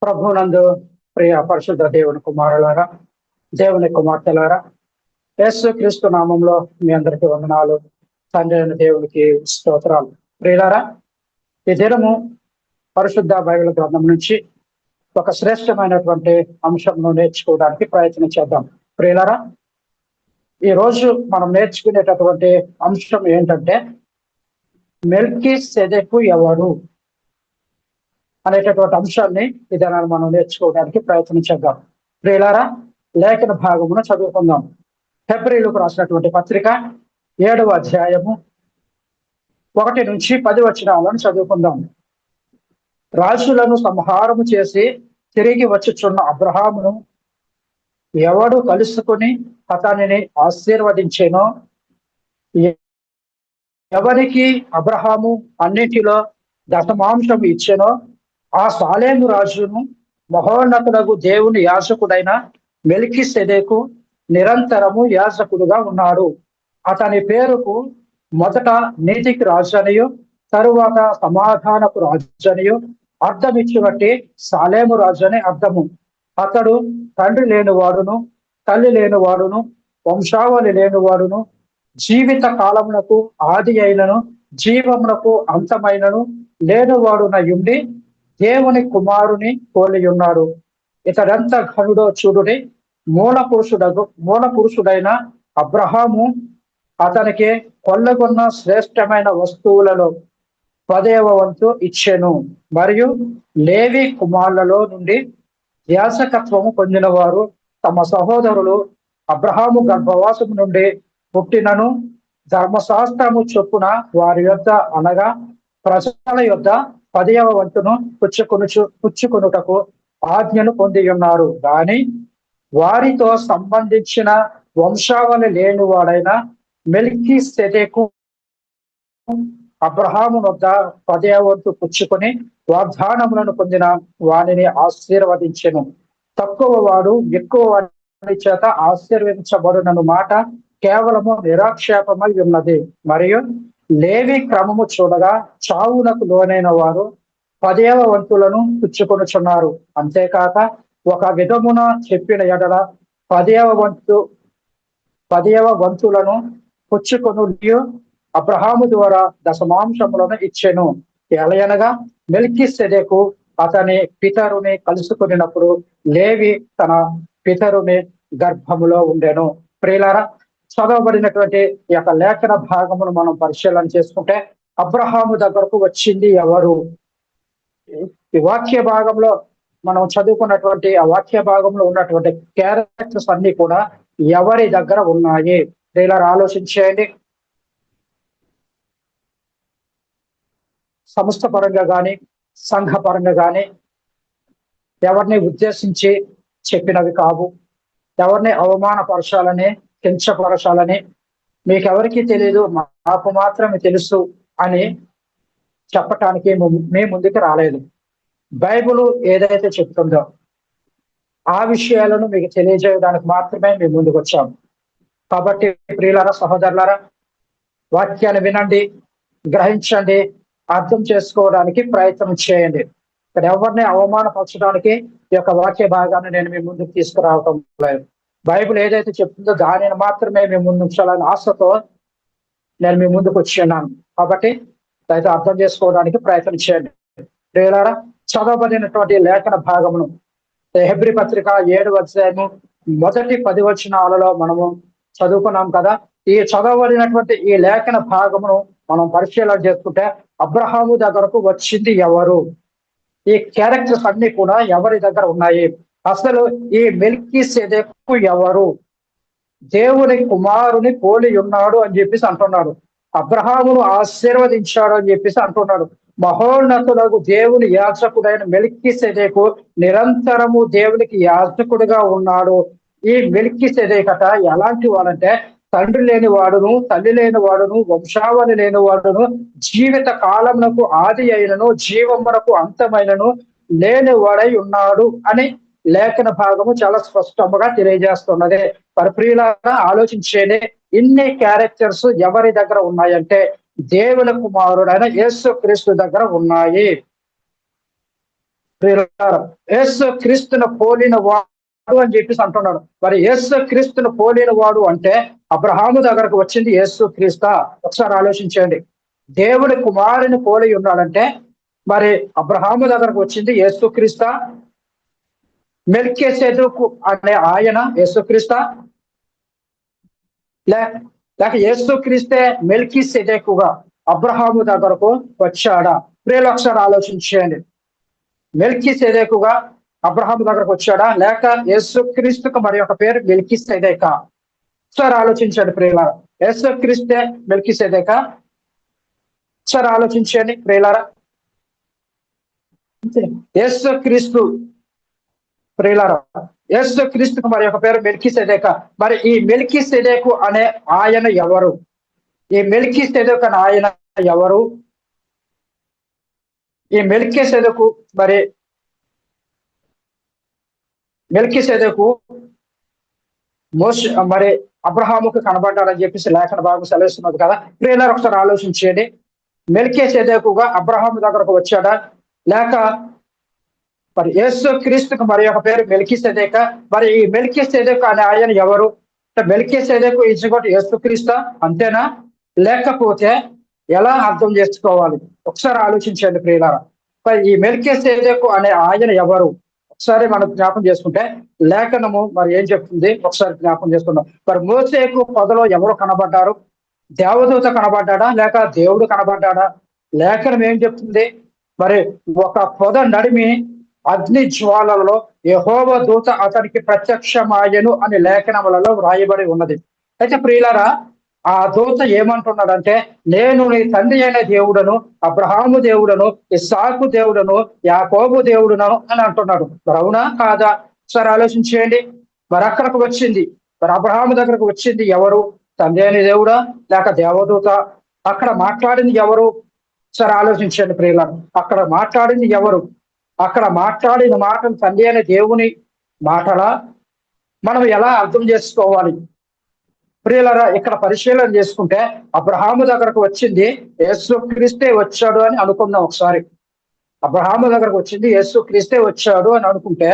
ప్రభునందు ప్రియ పరిశుద్ధ దేవుని కుమారులారా, దేవుని కుమార్తెలారా, యేసు క్రీస్తు నామంలో మీ అందరికీ వందనాలు. తండ్రి అయిన దేవునికి స్తోత్రాలు. ప్రియులారా, ఈ దినము పరిశుద్ధ బైబిల్ గ్రంథం నుంచి ఒక శ్రేష్టమైనటువంటి అంశంను నేర్చుకోవడానికి ప్రయత్నం చేద్దాం. ప్రియులారా, ఈ రోజు మనం నేర్చుకునేటటువంటి అంశం ఏంటంటే మెల్కీసెదెకు ఎవరు అనేటటువంటి అంశాన్ని ఇదనాన్ని మనం నేర్చుకోవడానికి ప్రయత్నం చేద్దాం. ప్రియులారా, లేఖన భాగమును చదువుకుందాం. హెబ్రీలకు రాసినటువంటి పత్రిక 7వ అధ్యాయము 1 నుంచి 10 వచనాలను చదువుకుందాం. రాజులను సంహారము చేసి తిరిగి వచ్చుచున్న అబ్రహామును ఎవడు కలుసుకుని అతనిని ఆశీర్వదించేనో, ఎవరికి అబ్రహాము అన్నిటిలో దశమాంశం ఇచ్చెనో ఆ సాలేము రాజును మహోన్నతులకు దేవుని యాజకుడైన మెల్కీసెదెకు నిరంతరము యాజకుడుగా ఉన్నాడు. అతని పేరుకు మొదట నీతికి రాజు అనియు తరువాత సమాధానపు రాజు అనియు అర్థమిచ్చినట్టి సాలేము రాజు అని అర్థము. అతడు తండ్రి లేనివాడును తల్లి లేనివాడును వంశావళి లేనివాడును జీవిత కాలమునకు ఆది అయినను జీవమునకు అంతమైనను లేనివాడునయుండి దేవుని కుమారుని పోలి ఉన్నాడు. ఇతడెంత ఘనుడో చూడుడి. మూల పురుషుడైన అబ్రహాము అతనికి కొల్లగొన్న శ్రేష్టమైన వస్తువులలో 10వ వంతు ఇచ్చెను. మరియు లేవి కుమారులలో నుండి యాజకత్వము పొందిన వారు తమ సహోదరులు అబ్రహాము గర్భవాసము నుండి పుట్టినను ధర్మశాస్త్రము చొప్పున వారి యొద్ద అనగా ప్రజల యొద్ద 10వ వంతును పుచ్చుకొనుటకు ఆజ్ఞను పొంది ఉన్నారు. కానీ వారితో సంబంధించిన వంశావళి లేనివాడైన మెల్కీసెదెకు అబ్రహాము వద్ద 10వ వంతు పుచ్చుకొని వాగ్దానములను పొందిన వానిని ఆశీర్వదించెను. తక్కువ వాడు ఎక్కువ వాడి చేత ఆశీర్వదించబడునను మాట కేవలము నిరాక్షేపమై ఉన్నది. మరియు లేవి క్రమము చూడగా చావునకు లోనైన వారు 10వ వంతులను పుచ్చుకొనుచున్నారు. అంతేకాక ఒక విధమున చెప్పిన ఎడల 10వ వంతులను పుచ్చుకొను అబ్రహాము ద్వారా దశమాంశములను ఇచ్చెను. ఎలయనగా మెల్కీసెదెకు అతని పితరుని కలుసుకున్నప్పుడు లేవి తన పితరుని గర్భములో ఉండెను. ప్రియులారా, చదవబడినటువంటి ఈ యొక్క లేఖన భాగమును మనం పరిశీలన చేసుకుంటే అబ్రహాము దగ్గరకు వచ్చింది ఎవరు? ఈ వాక్య భాగంలో మనం చదువుకున్నటువంటి ఆ వాక్య భాగంలో ఉన్నటువంటి క్యారెక్టర్స్ అన్ని కూడా ఎవరి దగ్గర ఉన్నాయి? ప్రియులారా, ఆలోచించేయండి. సంస్థ పరంగా కానీ సంఘ పరంగా కానీ ఎవరిని ఉద్దేశించి చెప్పినవి కావు. ఎవరిని అవమానపరచాలని కించపరచాలని మీకెవరికి తెలియదు నాకు మాత్రమే తెలుసు అని చెప్పటానికి మేము ముందుకు రాలేదు. బైబిల్ ఏదైతే చెప్తుందో ఆ విషయాలను మీకు తెలియజేయడానికి మాత్రమే మేము ముందుకు వచ్చాము. కాబట్టి ప్రియులారా, సహోదరులారా, వాక్యాన్ని వినండి, గ్రహించండి, అర్థం చేసుకోవడానికి ప్రయత్నం చేయండి. ఇక్కడ ఎవరిని అవమానపరచడానికి ఈ యొక్క వాక్య భాగాన్ని నేను మీ ముందుకు తీసుకురావటం లేదు. బైబిల్ ఏదైతే చెప్తుందో దానిని మాత్రమే మేము ముందు ఉంచాలని ఆశతో నేను మీ ముందుకు వచ్చి ఉన్నాను. కాబట్టి అయితే అర్థం చేసుకోవడానికి ప్రయత్నం చేయండి. ప్రియులారా, చదవబడినటువంటి లేఖన భాగమును హెబ్రీ పత్రిక 7వ అధ్యాయము మొదటి 10 వచనాలలో మనము చదువుకున్నాం కదా. ఈ చదవబడినటువంటి ఈ లేఖన భాగమును మనం పరిశీలన చేసుకుంటే అబ్రహాము దగ్గరకు వచ్చింది ఎవరు? ఈ క్యారెక్టర్స్ అన్ని కూడా ఎవరి దగ్గర ఉన్నాయి? అసలు ఈ మెల్కీసెదెకు ఎవరు? దేవుని కుమారుని పోలి ఉన్నాడు అని చెప్పేసి అంటున్నాడు. అబ్రహామును ఆశీర్వదించాడు అని చెప్పేసి అంటున్నాడు. మహోన్నతులకు దేవుని యాజకుడైన మెల్కీసెదెకు నిరంతరము దేవునికి యాజకుడుగా ఉన్నాడు. ఈ మెల్కీసెదెకట ఎలాంటి వాడంటే తండ్రి లేని వాడును తల్లి లేని వాడును వంశావళి లేని వాడును జీవిత కాలమునకు ఆది అయినను జీవమునకు అంతమైనను లేని వాడై ఉన్నాడు అని లేఖన భాగము చాలా స్పష్టంగా తెలియజేస్తున్నది. మరి ప్రియులారా, ఆలోచించేది ఇన్ని క్యారెక్టర్స్ ఎవరి దగ్గర ఉన్నాయంటే దేవుని కుమారుడైన యేసు క్రీస్తు దగ్గర ఉన్నాయి. యేసు క్రీస్తును పోలిన వాడు అని చెప్పేసి అంటున్నాడు. మరి యేసు క్రీస్తును పోలిన వాడు అంటే అబ్రహాము దగ్గరకు వచ్చింది యేసు క్రీస్తా? ఒకసారి ఆలోచించండి. దేవుడి కుమారుని పోలి ఉన్నాడంటే మరి అబ్రహాము దగ్గరకు వచ్చింది యేసు క్రీస్తా? మెల్కీసెదెకు అనే ఆయన యేసు క్రీస్తా? లేక యేసు క్రీస్తే మెల్కీసెదెకుగా అబ్రహాము దగ్గరకు వచ్చాడా? ప్రియులు ఒకసారి ఆలోచించండి. మెల్కీసెదెకుగా అబ్రహాము దగ్గరకు వచ్చాడా, లేక యేసు క్రీస్తుకు మరి ఒక పేరు మెల్కీసెదెకా? ఒకసారి ఆలోచించండి ప్రియులారా. యేసు క్రీస్తే మెల్కీసెదెకా? ఒకసారి ఆలోచించండి ప్రియులారా. యేసు క్రీస్తు ప్రియులారా, యేసు క్రీస్తుకు మరి ఒక పేరు మెల్కీసెదెకా. మరి ఈ మెల్కీసెదెకు అనే ఆయన ఎవరు? ఈ మెల్కీసెదెకు అనే ఆయన ఎవరు? ఈ మెల్కీసెదెకు మరి అబ్రహాముకు కనబడ్డాడని చెప్పేసి లేఖన భాగం సెలవిస్తున్నది కదా. ప్రియులారా ఒకసారి ఆలోచించండి. మెల్కీసెదెకుగా అబ్రహాము దగ్గరకు వచ్చాడా, లేక మరి యేసు క్రీస్తుకు మరి ఒక పేరు మెల్కీసెదెకా? మరి ఈ మెల్కీసెదెకు అనే ఆయన ఎవరు? మెల్కీసెదెకు ఇచ్చుకోటి యేసు క్రీస్తా? అంతేనా? లేకపోతే ఎలా అర్థం చేసుకోవాలి? ఒకసారి ఆలోచించండి ప్రియులారా. మరి ఈ మెల్కీసెదెకు అనే ఆయన ఎవరు? ఒకసారి మనం జ్ఞాపం చేసుకుంటే లేఖనము మరి ఏం చెప్తుంది ఒకసారి జ్ఞాపం చేసుకుందాం. మరి మోసేకు పొదలో ఎవరు కనబడ్డారు? దేవదూత కనబడ్డాడా, లేక దేవుడు కనబడ్డాడా? లేఖనం ఏం చెప్తుంది? మరి ఒక పొద నడిమి అగ్ని జ్వాలలో యెహోవా దూత అతనికి ప్రత్యక్షమాయెను అని లేఖనములలో వ్రాయబడి ఉన్నది. అయితే ప్రియులారా, ఆ దూత ఏమంటున్నాడంటే, నేను నీ తండ్రి అయిన దేవుడను, అబ్రహాము దేవుడను, ఇస్సాకు దేవుడను, యాకోబు దేవుడును అని అంటున్నాడు. మరి అవునా కాదా? సరే ఆలోచించేయండి. మరి అక్కడికి వచ్చింది, మరి అబ్రహాము దగ్గరకు వచ్చింది ఎవరు? తండ్రి అయిన దేవుడా, లేక దేవదూత? అక్కడ మాట్లాడింది ఎవరు? సరే ఆలోచించండి ప్రియులారా. అక్కడ మాట్లాడింది ఎవరు? అక్కడ మాట్లాడిన మాటలు తండ్రి అయిన దేవుని మాటలా? మనం ఎలా అర్థం చేసుకోవాలి? ప్రియులారా, ఇక్కడ పరిశీలన చేసుకుంటే అబ్రహాము దగ్గరకు వచ్చింది యేసు క్రీస్తే వచ్చాడు అని అనుకుందాం ఒకసారి. అబ్రహాము దగ్గరకు వచ్చింది యేసు క్రీస్తే వచ్చాడు అని అనుకుంటే,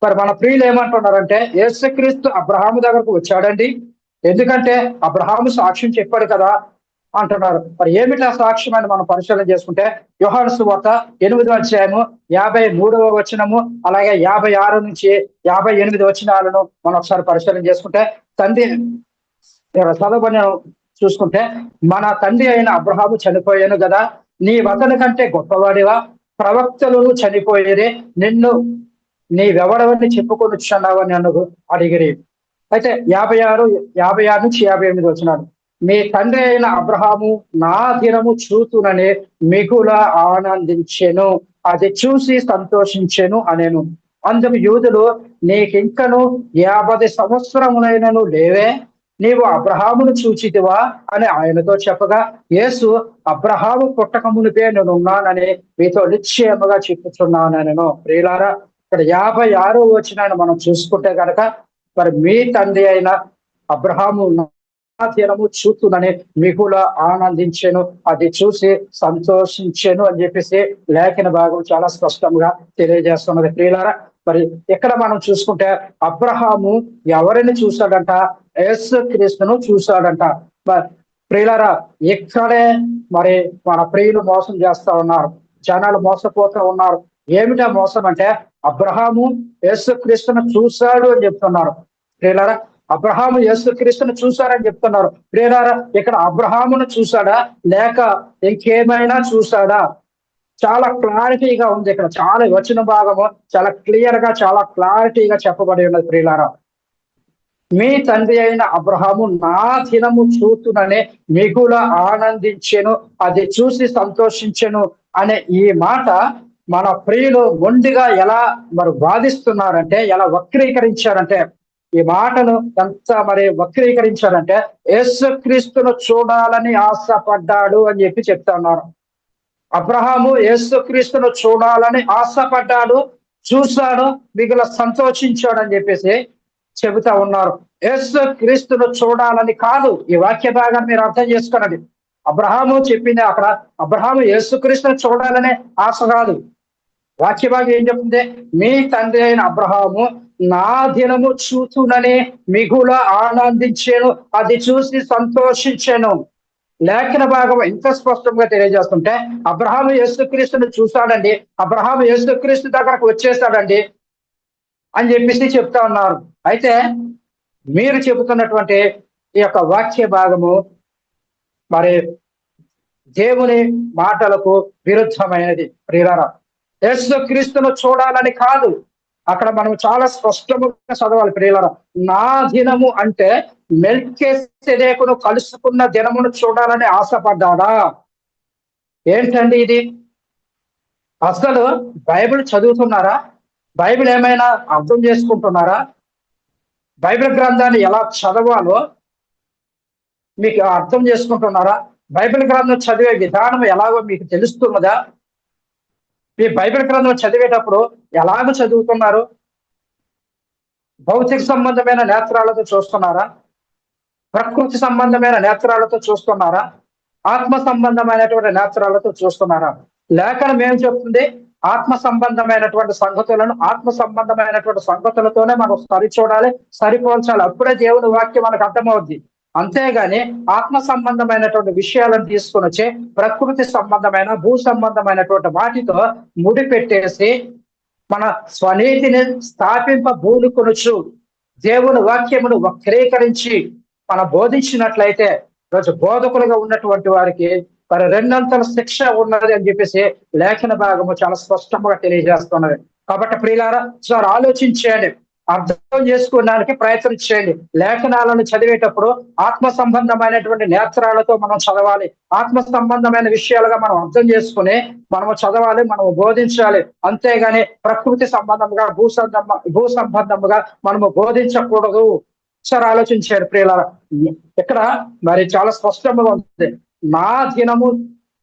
మరి మన ప్రియులు ఏమంటున్నారంటే యేసు క్రీస్తు అబ్రహాము దగ్గరకు వచ్చాడండి, ఎందుకంటే అబ్రహాము సాక్ష్యం చెప్పాడు కదా అంటున్నారు. మరి ఏమిటా సాక్ష్యం అని మనం పరిశీలన చేసుకుంటే యోహాను సువార్త 8వ అధ్యాయము 53వ వచనము, అలాగే 56 నుంచి 58 వచనాలను మనం ఒకసారి పరిశీలన చేసుకుంటే తండ్రి చదవని చూసుకుంటే, మన తండ్రి అయిన అబ్రహాము చనిపోయాను కదా, నీ వతని కంటే గొప్పవాడివా? ప్రవక్తలు చనిపోయేదే, నిన్ను నీవెవడవని చెప్పుకొనిచున్నావని నన్ను అడిగిరి. అయితే 56 నుంచి 58 వచ్చినాడు. మీ తండ్రి అయిన అబ్రహాము నా దినము చూతుననే మిగుల ఆనందించెను, అది చూసి సంతోషించెను అనేను. అందుకు యూదులు, నీకింకను 50 సంవత్సరములైనను లేవే, నీవు అబ్రహామును చూచితివా అని ఆయనతో చెప్పగా, యేసు అబ్రహాము పుట్టక మునిపే నేనున్నానని మీతో నిశ్చయముగా చెప్పుచున్నాను. ప్రియులారా, ఇక్కడ 56వ వచనాన్ని మనం చూసుకుంటే కనుక, మరి మీ తండ్రి అయిన అబ్రహాము దినము చూతునని మిగుల ఆనందించెను, అది చూసి సంతోషించెను అని చెప్పేసి లేఖన భాగం చాలా స్పష్టంగా తెలియజేస్తున్నది. ప్రియులారా, మరి ఇక్కడ మనం చూసుకుంటే అబ్రహాము ఎవరిని చూశాడంట? యేసు క్రీస్తును చూశాడంట. ప్రియులారా, ఇక్కడే మరి మన ప్రియులు మోసం చేస్తా ఉన్నారు, జనాలు మోసపోతూ ఉన్నారు. ఏమిటా మోసం అంటే అబ్రహాము యేసు క్రీస్తును చూశాడు అని చెప్తున్నారు. ప్రియులారా, అబ్రహాము యేసు క్రీస్తును చూశారని చెప్తున్నారు. ప్రియులారా, ఇక్కడ అబ్రహామును చూశాడా, లేక ఇంకేమైనా చూశాడా? చాలా క్లారిటీగా ఉంది. ఇక్కడ చాలా వచన భాగము చాలా క్లియర్ గా, చాలా క్లారిటీగా చెప్పబడి ఉన్నది. ప్రియులారా, మీ తండ్రి అయిన అబ్రహాము నా దినము చూతుననే మిగుల ఆనందించెను, అది చూసి సంతోషించెను అనే ఈ మాట మన ప్రియులు మొండిగా ఎలా మరి వాదిస్తున్నారంటే, ఎలా వక్రీకరించారంటే, ఈ మాటను ఎంత మరి వక్రీకరించారంటే యేసు క్రీస్తును చూడాలని ఆశపడ్డాడు అని చెప్పి చెప్తున్నారు. అబ్రహాము యేసు క్రీస్తును చూడాలని ఆశపడ్డాడు, చూశాడు, మిగుల సంతోషించాడు అని చెప్పేసి చెబుతా ఉన్నారు. యేసు క్రీస్తును చూడాలని కాదు. ఈ వాక్య భాగాన్ని మీరు అర్థం చేసుకోనండి. అబ్రహాము చెప్పింది అక్కడ, అబ్రహాము యేసు క్రీస్తును చూడాలనే ఆశ కాదు. వాక్య భాగం ఏం చెప్తుంది? మీ తండ్రి అయిన అబ్రహాము నా దినము చూచునని మిగుల ఆనందించాను, అది చూసి సంతోషించాను. లేఖన భాగం ఎంత స్పష్టంగా తెలియజేస్తుంటే అబ్రహాము యేసుక్రీస్తుని చూశాడండి, అబ్రహాము యేసుక్రీస్తు దగ్గరకు వచ్చేసాడండి అని చెప్పేసి చెప్తా ఉన్నారు. అయితే మీరు చెబుతున్నటువంటి ఈ యొక్క వాక్య భాగము మరి దేవుని మాటలకు విరుద్ధమైనది. ప్రియులారా, యేసుక్రీస్తును చూడాలని కాదు, అక్కడ మనం చాలా స్పష్టంగా చదవాలి. ప్రియులారా, నా దినము అంటే మెల్కీసెదెకును కలుసుకున్న దినమును చూడాలని ఆశపడ్డాడా? ఏంటండి ఇది? అసలు బైబిల్ చదువుతున్నారా? బైబిల్ ఏమైనా అర్థం చేసుకుంటున్నారా? బైబిల్ గ్రంథాన్ని ఎలా చదవాలో మీకు అర్థం చేసుకుంటున్నారా? బైబిల్ గ్రంథం చదివే విధానం ఎలాగో మీకు తెలుస్తున్నదా? మీ బైబిల్ గ్రంథం చదివేటప్పుడు ఎలాగ చదువుతున్నారు? భౌతిక సంబంధమైన నేత్రాలతో చూస్తున్నారా? ప్రకృతి సంబంధమైన నేత్రాలతో చూస్తున్నారా? ఆత్మ సంబంధమైనటువంటి నేత్రాలతో చూస్తున్నారా? లేఖనం ఏం చెప్తుంది? ఆత్మ సంబంధమైనటువంటి సంగతులను ఆత్మ సంబంధమైనటువంటి సంగతులతోనే మనం సరిచూడాలి, సరిపోల్చాలి. అప్పుడే దేవుని వాక్యం మనకు అర్థమవుద్ది. అంతేగాని ఆత్మ సంబంధమైనటువంటి విషయాలను తీసుకొని వచ్చి ప్రకృతి సంబంధమైన భూ సంబంధమైనటువంటి వాటితో ముడిపెట్టేసి మన స్వనీతిని స్థాపింపబూనుకొనుచు దేవుని వాక్యమును వక్రీకరించి మనం బోధించినట్లయితే రోజు బోధకులుగా ఉన్నటువంటి వారికి మరి రెండంతల శిక్ష ఉన్నది అని చెప్పేసి లేఖన భాగము చాలా స్పష్టంగా తెలియజేస్తున్నది. కాబట్టి ప్రియులారా, సార్ ఆలోచించేయండి, అర్థం చేసుకోవడానికి ప్రయత్నం చేయండి. లేఖనాలను చదివేటప్పుడు ఆత్మ సంబంధమైనటువంటి నేత్రాలతో మనం చదవాలి. ఆత్మ సంబంధమైన విషయాలుగా మనం అర్థం చేసుకుని మనము చదవాలి, మనము బోధించాలి. అంతేగాని ప్రకృతి సంబంధముగా భూ సంబంధముగా మనము బోధించకూడదు. సార్ ఆలోచించాడు ప్రియులారా. ఇక్కడ మరి చాలా స్పష్టంగా ఉంది. నా దినము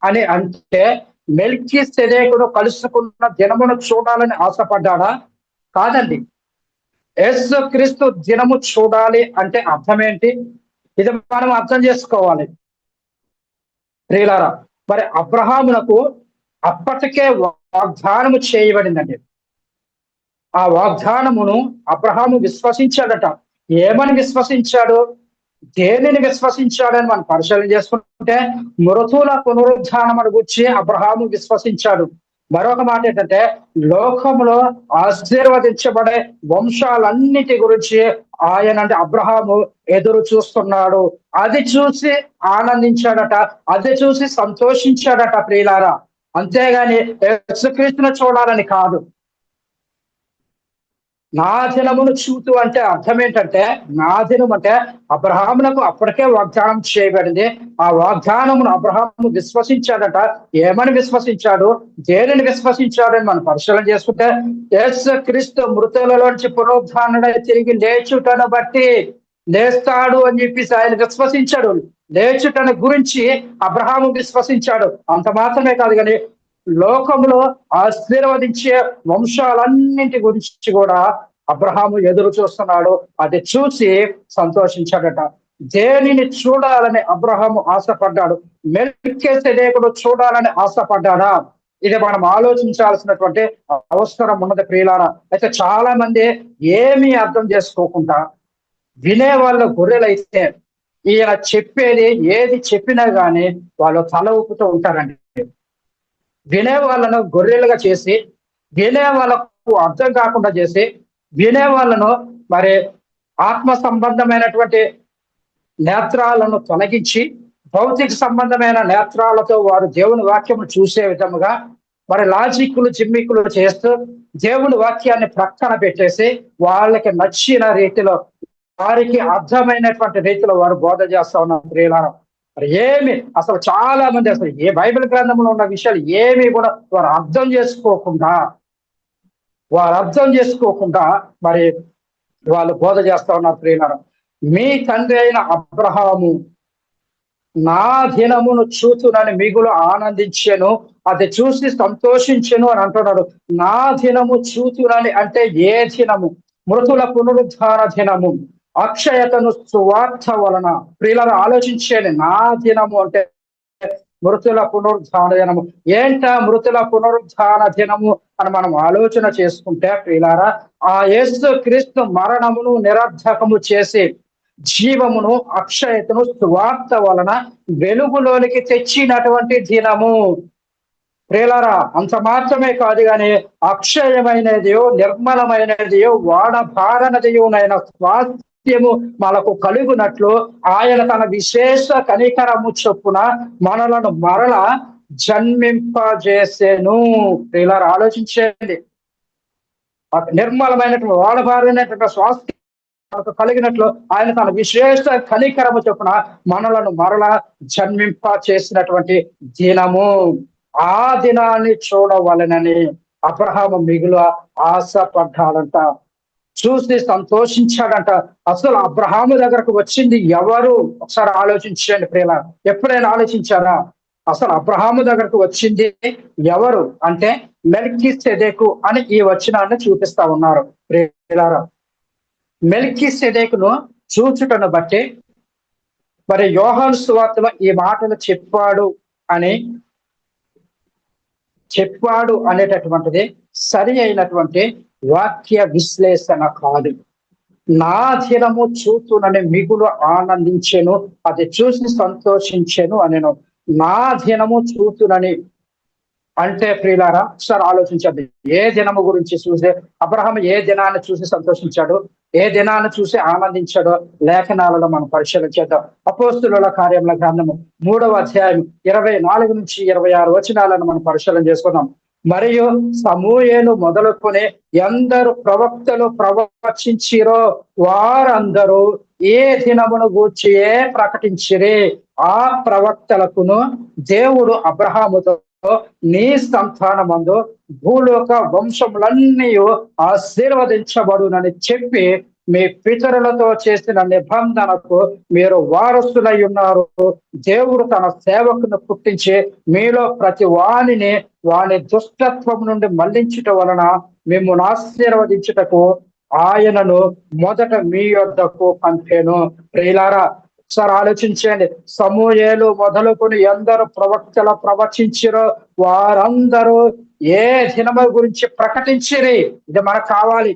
అని అంటే మెల్కీసెదెకును కలుసుకున్న దినమును చూడాలని ఆశపడ్డాడా? కాదండి. యేసుక్రీస్తు దినము చూడాలి అంటే అర్థం ఏంటి? ఇది మనం అర్థం చేసుకోవాలి ప్రియులారా. మరి అబ్రహామునకు అప్పటికే వాగ్దానము చేయబడిందండి. ఆ వాగ్దానమును అబ్రహాము విశ్వసించాడట. ఏమని విశ్వసించాడు? దేనిని విశ్వసించాడని మనం పరిశీలన చేసుకుంటే మృతుల పునరుద్ధానమును గురించి అబ్రహాము విశ్వసించాడు. మరొక మాట ఏంటంటే లోకంలో ఆశీర్వదించబడే వంశాలన్నిటి గురించి ఆయన అంటే అబ్రహాము ఎదురు చూస్తున్నాడు. అది చూసి ఆనందించాడట, అది చూసి సంతోషించాడట ప్రియులారా. అంతేగాని యేసుక్రీస్తును చూడాలని కాదు. నా దినమును చూతు అంటే అర్థం ఏంటంటే, నా దినం అంటే అబ్రహామునకు అప్పటికే వాగ్దానం చేయబడింది. ఆ వాగ్దానమును అబ్రహాము విశ్వసించాడట. ఏమని విశ్వసించాడు? దేనిని విశ్వసించాడని మనం పరిశీలన చేసుకుంటే యేసుక్రీస్తు మృతులలోంచి పునరుద్ధానుడై తిరిగి లేచుటను బట్టి లేస్తాడు అని చెప్పేసి ఆయన విశ్వసించాడు. లేచుటను గురించి అబ్రహాము విశ్వసించాడు. అంత మాత్రమే కాదు కానీ లోకంలో ఆశీర్వదించే వంశాలన్నింటి గురించి కూడా అబ్రహాము ఎదురు చూస్తున్నాడు. అది చూసి సంతోషించాడట. దేనిని చూడాలని అబ్రహాము ఆశపడ్డాడు? మెల్కీసెదెకును చూడాలని ఆశపడ్డాడా? ఇది మనం ఆలోచించాల్సినటువంటి అవసరం ఉన్నది ప్రియులారా. అయితే చాలా మంది ఏమీ అర్థం చేసుకోకుండా వినే వాళ్ళ గొర్రెలైతే ఈయన చెప్పేది ఏది చెప్పినా గానీ వాళ్ళు తల ఊపుతూ ఉంటారండి. వినే వాళ్ళను గొర్రెలుగా చేసి, వినే వాళ్ళకు అర్థం కాకుండా చేసి, వినే వాళ్ళను మరి ఆత్మ సంబంధమైనటువంటి నేత్రాలను తొలగించి భౌతిక సంబంధమైన నేత్రాలతో వారు దేవుని వాక్యము చూసే విధముగా మరి లాజిక్కులు జిమ్మిక్కులు చేస్తూ దేవుని వాక్యాన్ని ప్రక్కన పెట్టేసి వాళ్ళకి నచ్చిన రీతిలో వారికి అర్థమైనటువంటి రీతిలో వారు బోధ చేస్తా ఉన్నారు ప్రియులారా. మరి ఏమి అసలు చాలా మంది అసలు ఏ బైబిల్ గ్రంథంలో ఉన్న విషయాలు ఏమి కూడా వారు అర్థం చేసుకోకుండా మరి వాళ్ళు బోధ చేస్తా ఉన్నారు ప్రియులారా. మీ తండ్రి అయిన అబ్రహాము నా దినమును చూచునని మిగులు ఆనందించెను, అది చూసి సంతోషించెను అని అంటున్నాడు. నా దినము చూచునని అంటే ఏ దినము? మృతుల పునరుద్ధార దినము, అక్షయతను సువార్త వలన. ప్రియులను ఆలోచించేది. నా దినము అంటే మృతుల పునరుద్ధాన దినము. మృతుల పునరుద్ధాన దినము అని మనం ఆలోచన చేసుకుంటే ప్రియులారా, ఆ యేసు క్రీస్తు మరణమును నిరర్ధకము చేసి జీవమును అక్షయతను సువార్త వలన వెలుగులోనికి తెచ్చినటువంటి దినము. ప్రియులారా, అంత మాత్రమే కాదు గాని అక్షయమైనదియో నిర్మలమైనదియో వాడబారనదియోనైన స్వాస్థ్యము మనకు కలుగునట్లు ఆయన తన విశేష కనికరము చొప్పున మనలను మరల జన్మింపజేసేను. ప్రియులారా, ఆలోచించండి. నిర్మలమైనటువంటి వాడబారినటువంటి స్వాస్థ్యం మనకు కలిగినట్లు ఆయన తన విశేష కనికరము చొప్పున మనలను మరల జన్మింప చేసినటువంటి దినము. ఆ దినాన్ని చూడవలనని అబ్రహాము మిగులు ఆశపడ్డాడంట, చూసి సంతోషించాడంట. అసలు అబ్రహాము దగ్గరకు వచ్చింది ఎవరు? ఒకసారి ఆలోచించండి ప్రియుల. ఎప్పుడైనా ఆలోచించారా? అసలు అబ్రహాము దగ్గరకు వచ్చింది ఎవరు అంటే మెల్కీసెదెకు అని ఈ వచనాన్ని చూపిస్తా ఉన్నారు ప్రియులారా. మెల్కీసెదెకును చూచుటను బట్టి మరి యోహాను సువార్తలో ఈ మాటలు చెప్పాడు అనేటటువంటిది సరి అయినటువంటి వాక్య విశ్లేషణ కాదు. నా దినము చూతునని మిగులు ఆనందించెను, అది చూసి సంతోషించెను అనేను. నా దినము చూతునని అంటే ప్రియులారా, ఒకసారి ఆలోచించండి. ఏ దినము గురించి చూసే అబ్రహాము ఏ దినాన్ని చూసి సంతోషించాడు, ఏ దినాన్ని చూసి ఆనందించాడో లేఖనాలలో మనం పరిశీలన చేద్దాం. అపోస్తుల కార్యముల గ్రంథము 3వ అధ్యాయం 24 నుంచి 26 వచనాలను మనం పరిశీలన చేసుకుందాం. మరియు సమూయేలు మొదలుకొని ఎందరు ప్రవక్తలు ప్రవచించిరో వారందరూ ఏ దినమును గూర్చి ప్రకటించిరి. ఆ ప్రవక్తలకును దేవుడు అబ్రహాముతో నీ సంతానమందు భూలోక వంశములన్నీ ఆశీర్వదించబడునని చెప్పి మీ పితరులతో చేసిన నిబంధనకు మీరు వారసులై ఉన్నారు. దేవుడు తన సేవకును పుట్టించి మీలో ప్రతి వాని దుష్టత్వం నుండి మళ్లించుట వలన మిమ్మల్ని ఆశీర్వదించుటకు ఆయనను మొదట మీ యొద్దకు పంపెను. ప్రియులారా, ఒకసారి ఆలోచించండి. సమూయేలు మొదలుకొని ఎందరు ప్రవక్తలు ప్రవచించిరో వారందరూ ఏ దినము గురించి ప్రకటించిరి. ఇది మనకు కావాలి.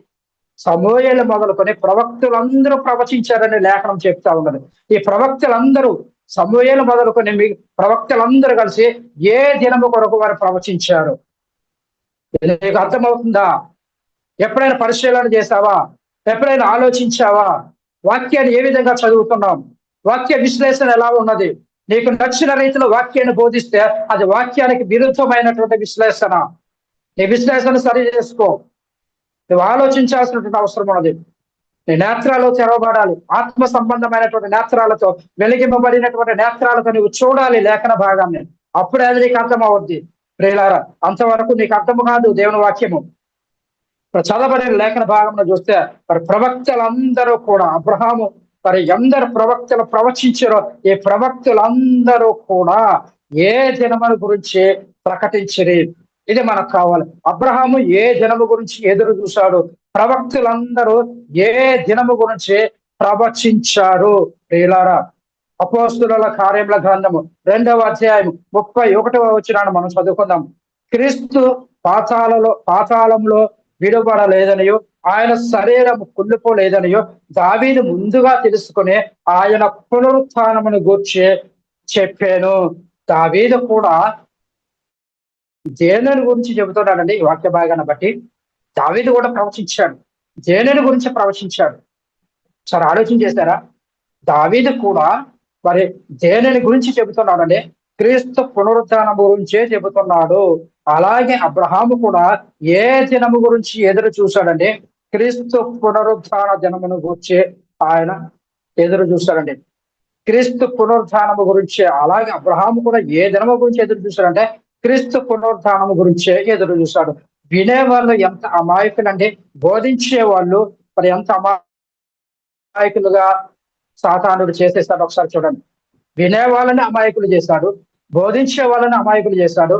సమూయేలు మొదలుకొని ప్రవక్తులందరూ ప్రవచించారని లేఖనం చెప్తా ఉన్నది. ఈ ప్రవక్తలందరూ సమూయేలు మొదలుకొని ప్రవక్తలందరూ కలిసి ఏ దినము కొరకు వారు ప్రవచించారు? నీకు అర్థమవుతుందా? ఎప్పుడైనా పరిశీలన చేసావా? ఎప్పుడైనా ఆలోచించావా? వాక్యాన్ని ఏ విధంగా చదువుతున్నాం? వాక్య విశ్లేషణ ఎలా ఉన్నది? నీకు నచ్చిన రీతిలో వాక్యాన్ని బోధిస్తే అది వాక్యానికి విరుద్ధమైనటువంటి విశ్లేషణ. నీ విశ్లేషణ సరి చేసుకో. నువ్వు ఆలోచించాల్సినటువంటి అవసరం ఉన్నది. నీ నేత్రాలు తెరవబడాలి. ఆత్మ సంబంధమైనటువంటి నేత్రాలతో, వెలిగింపబడినటువంటి నేత్రాలతో నువ్వు చూడాలి లేఖన భాగాన్ని. అప్పుడే అది నీకు అర్థం అవుద్ది. ప్రియులారా, అంతవరకు నీకు అర్థము కాదు దేవుని వాక్యము. చదవబడిన లేఖన భాగంలో చూస్తే మరి ప్రవక్తలందరూ కూడా అబ్రహాము మరి ఎందరు ప్రవక్తలు ప్రవచించారో ఈ ప్రవక్తలందరూ కూడా ఏ దినముల గురించి ప్రకటించిరి. ఇది మనకు కావాలి. అబ్రహాము ఏ దినము గురించి ఎదురు చూశాడు? ప్రవక్తలందరూ ఏ దినము గురించి ప్రవచించారు? ప్రియులారా, అపోస్తుల కార్యముల గ్రంథము 2వ అధ్యాయం 31వ వచనాన్ని మనం చదువుకుందాం. క్రీస్తు పాతాళంలో విడుబడలేదనియో ఆయన శరీరం కుళ్ళిపోలేదనియో దావీదు ముందుగా తెలుసుకుని ఆయన పునరుత్థానమును గూర్చి చెప్పాను. దావీదు కూడా దేనిని గురించి చెబుతున్నాడండి ఈ వాక్య భాగాన్ని బట్టి? దావీదు కూడా ప్రవచించాడు. దేనిని గురించి ప్రవచించాడు? సరే ఆలోచన చేశారా? దావీదు కూడా మరి దేనిని గురించి చెబుతున్నాడండి? క్రీస్తు పునరుత్థానం గురించే చెబుతున్నాడు. అలాగే అబ్రహాము కూడా ఏ దినము గురించి ఎదురు చూశాడండి? క్రీస్తు పునరుత్థాన దినమును గురించి ఆయన ఎదురు చూశాడండి. క్రీస్తు పునరుత్థానము గురించి. అలాగే అబ్రహాము కూడా ఏ దినము గురించి ఎదురు చూశాడంటే క్రీస్తు పునరుత్థానము గురించే ఎదురు చూశాడు. వినేవాళ్ళు ఎంత అమాయకులండి! బోధించే వాళ్ళు మరి ఎంత అమాయకులుగా సాతానుడు చేసేస్తాడు ఒకసారి చూడండి. వినేవాళ్ళని అమాయకులు చేశాడు, బోధించే వాళ్ళని అమాయకులు చేశాడు.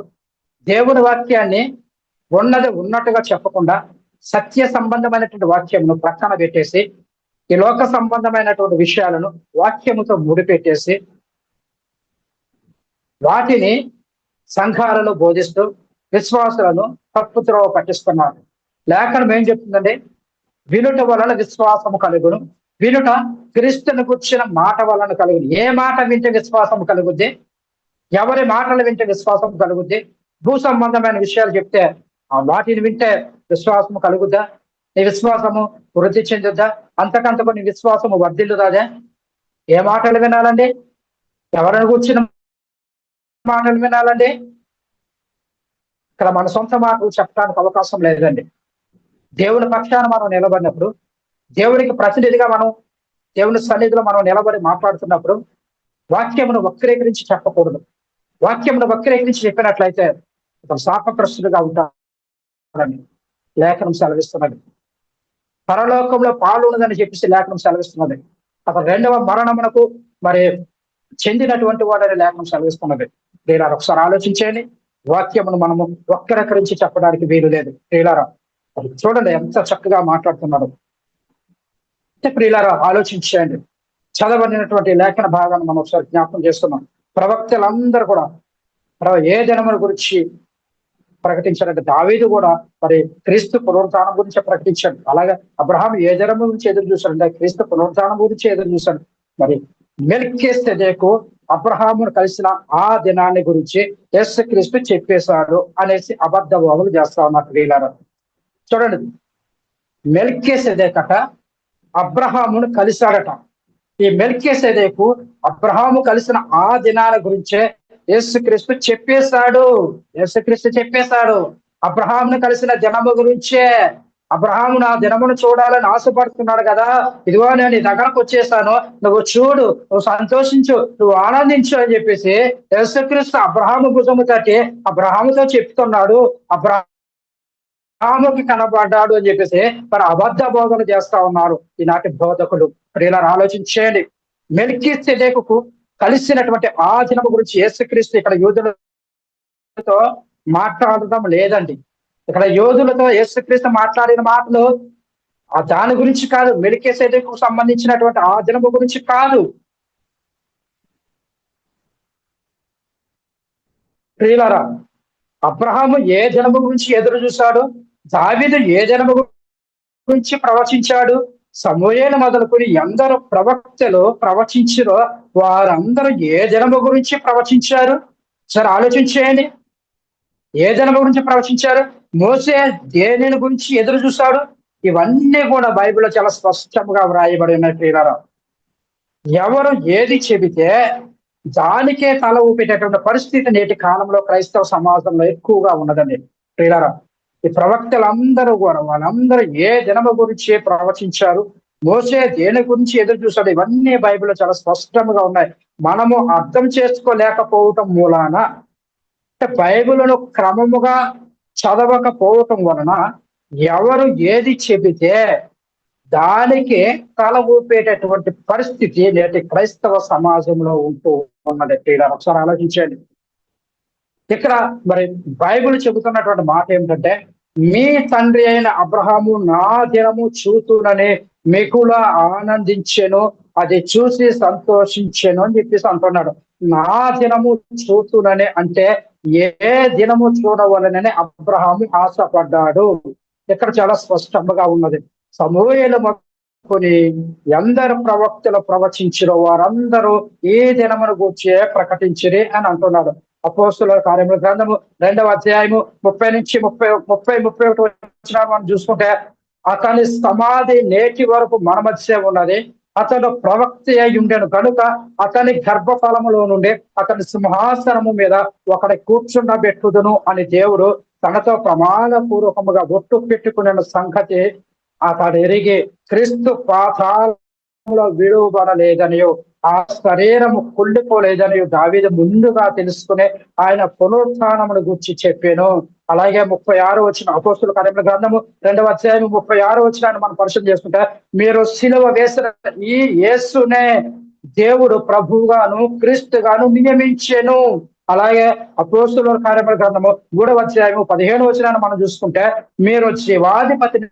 దేవుని వాక్యాన్ని ఉన్నది ఉన్నట్టుగా చెప్పకుండా సత్య సంబంధమైనటువంటి వాక్యమును ప్రక్కన పెట్టేసి ఈ లోక సంబంధమైనటువంటి విషయాలను వాక్యముతో ముడిపెట్టేసి వాటిని సంఘాలలో బోధిస్తూ విశ్వాసులను తప్పుత్రోవ పట్టిస్తున్నారు. లేఖనం ఏం చెప్తుందండి? వినుట వలన విశ్వాసము కలుగును, వినుట క్రీస్తుని కూర్చిన మాట వలన కలుగును. ఏ మాట వింటే విశ్వాసం కలుగుద్ది? ఎవరి మాటలు వింటే విశ్వాసం కలుగుద్ది? భూ సంబంధమైన విషయాలు చెప్తే వాటిని వింటే విశ్వాసము కలుగుద్దా? నీ విశ్వాసము వృద్ధి చెందుద్దా? అంతకంతకు నీ విశ్వాసము వర్ధిల్లుదాదే? ఏ మాటలు వినాలండి? ఎవరిని కూర్చిన మాటలు వినాలండి? ఇక్కడ మన సొంత మాటలు చెప్పడానికి అవకాశం లేదండి. దేవుని పక్షాన మనం నిలబడినప్పుడు, దేవునికి ప్రతినిధిగా మనం దేవుని సన్నిధిలో మనం నిలబడి మాట్లాడుతున్నప్పుడు వాక్యమును వక్రీకరించి చెప్పకూడదు. వాక్యమును వక్రీకరించి చెప్పినట్లయితే అతను శాపగ్రస్తుడిగా ఉంటాడని లేఖనం సెలవిస్తున్నది. పరలోకంలో పాలు ఉన్నదని చెప్పేసి లేఖనం సెలవిస్తున్నది. అతను రెండవ మరణమునకు మరి చెందినటువంటి వాడని లేఖనం సెలవిస్తున్నది. ప్రియులారా, ఒకసారి ఆలోచించేయండి. వాక్యమును మనము వక్రీకరించి చెప్పడానికి వీలు లేదు. ప్రియులారా, చూడండి ఎంత చక్కగా మాట్లాడుతున్నాడు. ప్రియులారా, ఆలోచించేయండి. చదవబడినటువంటి లేఖన భాగాన్ని మనం ఒకసారి జ్ఞాపకం చేస్తున్నాం. ప్రవక్తలందరూ కూడా ఏ దినముల గురించి ప్రకటించారంటే దావీదు కూడా మరి క్రీస్తు పునరుత్థానం గురించి ప్రకటించాడు. అలాగే అబ్రహాం ఏ దినం గురించి ఎదురు చూశాడంటే క్రీస్తు పునరుత్థానం గురించి ఎదురు చూశాడు. మరి మెల్కీసెదెకు అబ్రహామును కలిసిన ఆ దినాన్ని గురించి యేసుక్రీస్తు చెప్పేశాడు అనేసి అబద్ధ బోధలు చేస్తా ఉన్నారు. ప్రియులారా, చూడండి, మెల్కీసెదెకట అబ్రహామును కలిశాడట. ఈ మెల్కీసెదెకు అబ్రహాము కలిసిన ఆ దినాల గురించే యేసుక్రీస్తు చెప్పేశాడు. యేసుక్రీస్తు చెప్పేశాడు అబ్రహామును కలిసిన దినము గురించే. అబ్రహాము నా దినమును చూడాలని ఆశపడుతున్నాడు కదా, ఇదిగో నేను నీ దగ్గరకు వచ్చేసాను, నువ్వు చూడు, నువ్వు సంతోషించు, నువ్వు ఆనందించు అని చెప్పేసి యేసుక్రీస్తు అబ్రహాము భుజము తట్టి అబ్రహాముతో చెప్తున్నాడు. అబ్రహాముకి కనబడ్డాడు అని చెప్పేసి మరి అబద్ధ బోధన చేస్తా ఉన్నారు ఈనాటి బోధకులు. ప్రియులారా, ఆలోచించేయండి. మెల్కీసెదెకుకు కలిసినటువంటి ఆ దినము గురించి యేసుక్రీస్తు ఇక్కడ యూదులతో మాట్లాడటం లేదండి. ఇక్కడ యోధులతో యేసుక్రీస్తు మాట్లాడిన మాటలు దాని గురించి కాదు, మెల్కీసెదెకుకు సంబంధించినటువంటి ఆ దినము గురించి కాదు. ప్రియులారా, అబ్రహాము ఏ దినము గురించి ఎదురు చూశాడు? దావీదు ఏ దినము గురించి ప్రవచించాడు? సమూయేలు మొదలుకొని ఎందరు ప్రవక్తలు ప్రవచించారో వారందరూ ఏ దినము గురించి ప్రవచించారు? సరే ఆలోచించేయండి. ఏ దినము గురించి ప్రవచించారు? మోసే దేనిని గురించి ఎదురు చూశాడు? ఇవన్నీ కూడా బైబిల్లో చాలా స్పష్టంగా వ్రాయబడి ఉన్నాయి. ప్రియులారా, ఎవరు ఏది చెబితే దానికే తల ఊపేటటువంటి పరిస్థితి నేటి కాలంలో క్రైస్తవ సమాజంలో ఎక్కువగా ఉన్నదండి. ప్రియులారా, ఈ ప్రవక్తలందరూ కూడా వాళ్ళందరూ ఏ దినము గురించి ప్రవచించారు, మోసే దేని గురించి ఎదురు చూశాడు, ఇవన్నీ బైబిల్లో చాలా స్పష్టంగా ఉన్నాయి. మనము అర్థం చేసుకోలేకపోవటం మూలాన, బైబిల్ను క్రమముగా చదవకపోవటం వలన ఎవరు ఏది చెబితే దానికి తల ఊపేటటువంటి పరిస్థితి నేటి క్రైస్తవ సమాజంలో ఉంటూ ఉన్నది. ఒకసారి ఆలోచించండి. ఇక్కడ మరి బైబిల్ చెబుతున్నటువంటి మాట ఏమిటంటే, మీ తండ్రి అయిన అబ్రహాము నా దినము చూతునని మిగుల ఆనందించెను, అది చూసి సంతోషించెను అని చెప్పేసి అంటున్నాడు. నా దినము చూతునని అంటే ఏ దినము చూడవలనని అబ్రహాము ఆశపడ్డాడు. ఇక్కడ చాలా స్పష్టంగా ఉన్నది. సమూయేలు కొని ఎందరు ప్రవక్తలు ప్రవచించిన వారందరూ ఈ దినమును గూర్చి ప్రకటించిరి అని అంటున్నాడు. అపోస్తుల కార్యముల గ్రంథము 2వ అధ్యాయము 30 నుంచి 31 వచ్చిన మనం చూసుకుంటే, అతని సమాధి నేటి వరకు మన మధ్య ఉన్నది. అతడు ప్రవక్త అయి ఉండెను కనుక అతని గర్భఫలములో నుండి అతని సింహాసనము మీద ఒకటి కూర్చుండబెట్టుదును అని దేవుడు తనతో ప్రమాణ పూర్వకముగా ఒట్టు పెట్టుకునే సంగతి అతడు ఎరిగి క్రీస్తు పాతాళములో విడువబడలేదనియో ఆ శరీరము కుళ్ళిపోలేదనియో దావీదు ముందుగా తెలుసుకునే ఆయన పునరుత్థానమును గురించి చెప్పాను. అలాగే 36 వచ్చిన అపోస్తుల కార్యముల గ్రంథము 2వ అధ్యాయం 36 వచ్చినాన్ని మనం పరిశీలన చేసుకుంటే, మీరు సిలువ వేసిన ఈ యేసునే దేవుడు ప్రభువుగాను క్రీస్తుగాను నియమించెను. అలాగే అపోస్తుల కార్యముల గ్రంథము 3వ అధ్యాయము 15 వచ్చినాన్ని మనం చూసుకుంటే, మీరు జీవాధిపతిని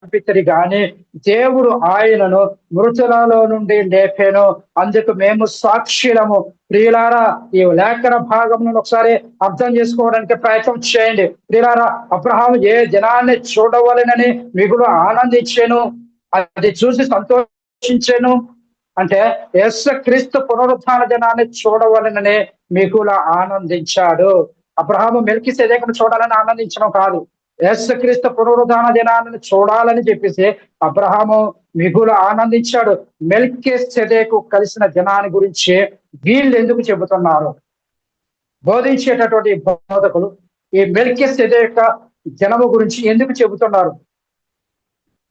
పంపితిరి గాని దేవుడు ఆయనను మృతులలో నుండి లేపాను, అందుకు మేము సాక్షులము. ప్రియులారా, ఈ లేఖన భాగములను ఒకసారి అర్థం చేసుకోవడానికి ప్రయత్నం చేయండి. ప్రియులారా, అబ్రహాము ఏ దినాన్ని చూడవలెనని మిగులు ఆనందించాను, అది చూసి సంతోషించాను. అంటే యేసుక్రీస్తు పునరుత్థాన దినాన్ని చూడవలెనని మిగులు ఆనందించాడు. అబ్రహాము మెల్కీసెదెకును చూడాలని ఆనందించడం కాదు, యేసుక్రీస్తు పునరుద్ధాన దినాన్ని చూడాలని చెప్పేసి అబ్రహాము మిగులు ఆనందించాడు. మెల్కీసెదెకు కలిసిన దినాన్ని గురించి వీళ్ళు ఎందుకు చెబుతున్నారు? బోధించేటటువంటి బోధకులు ఈ మెల్కీసెదెకు దినము గురించి ఎందుకు చెబుతున్నారు?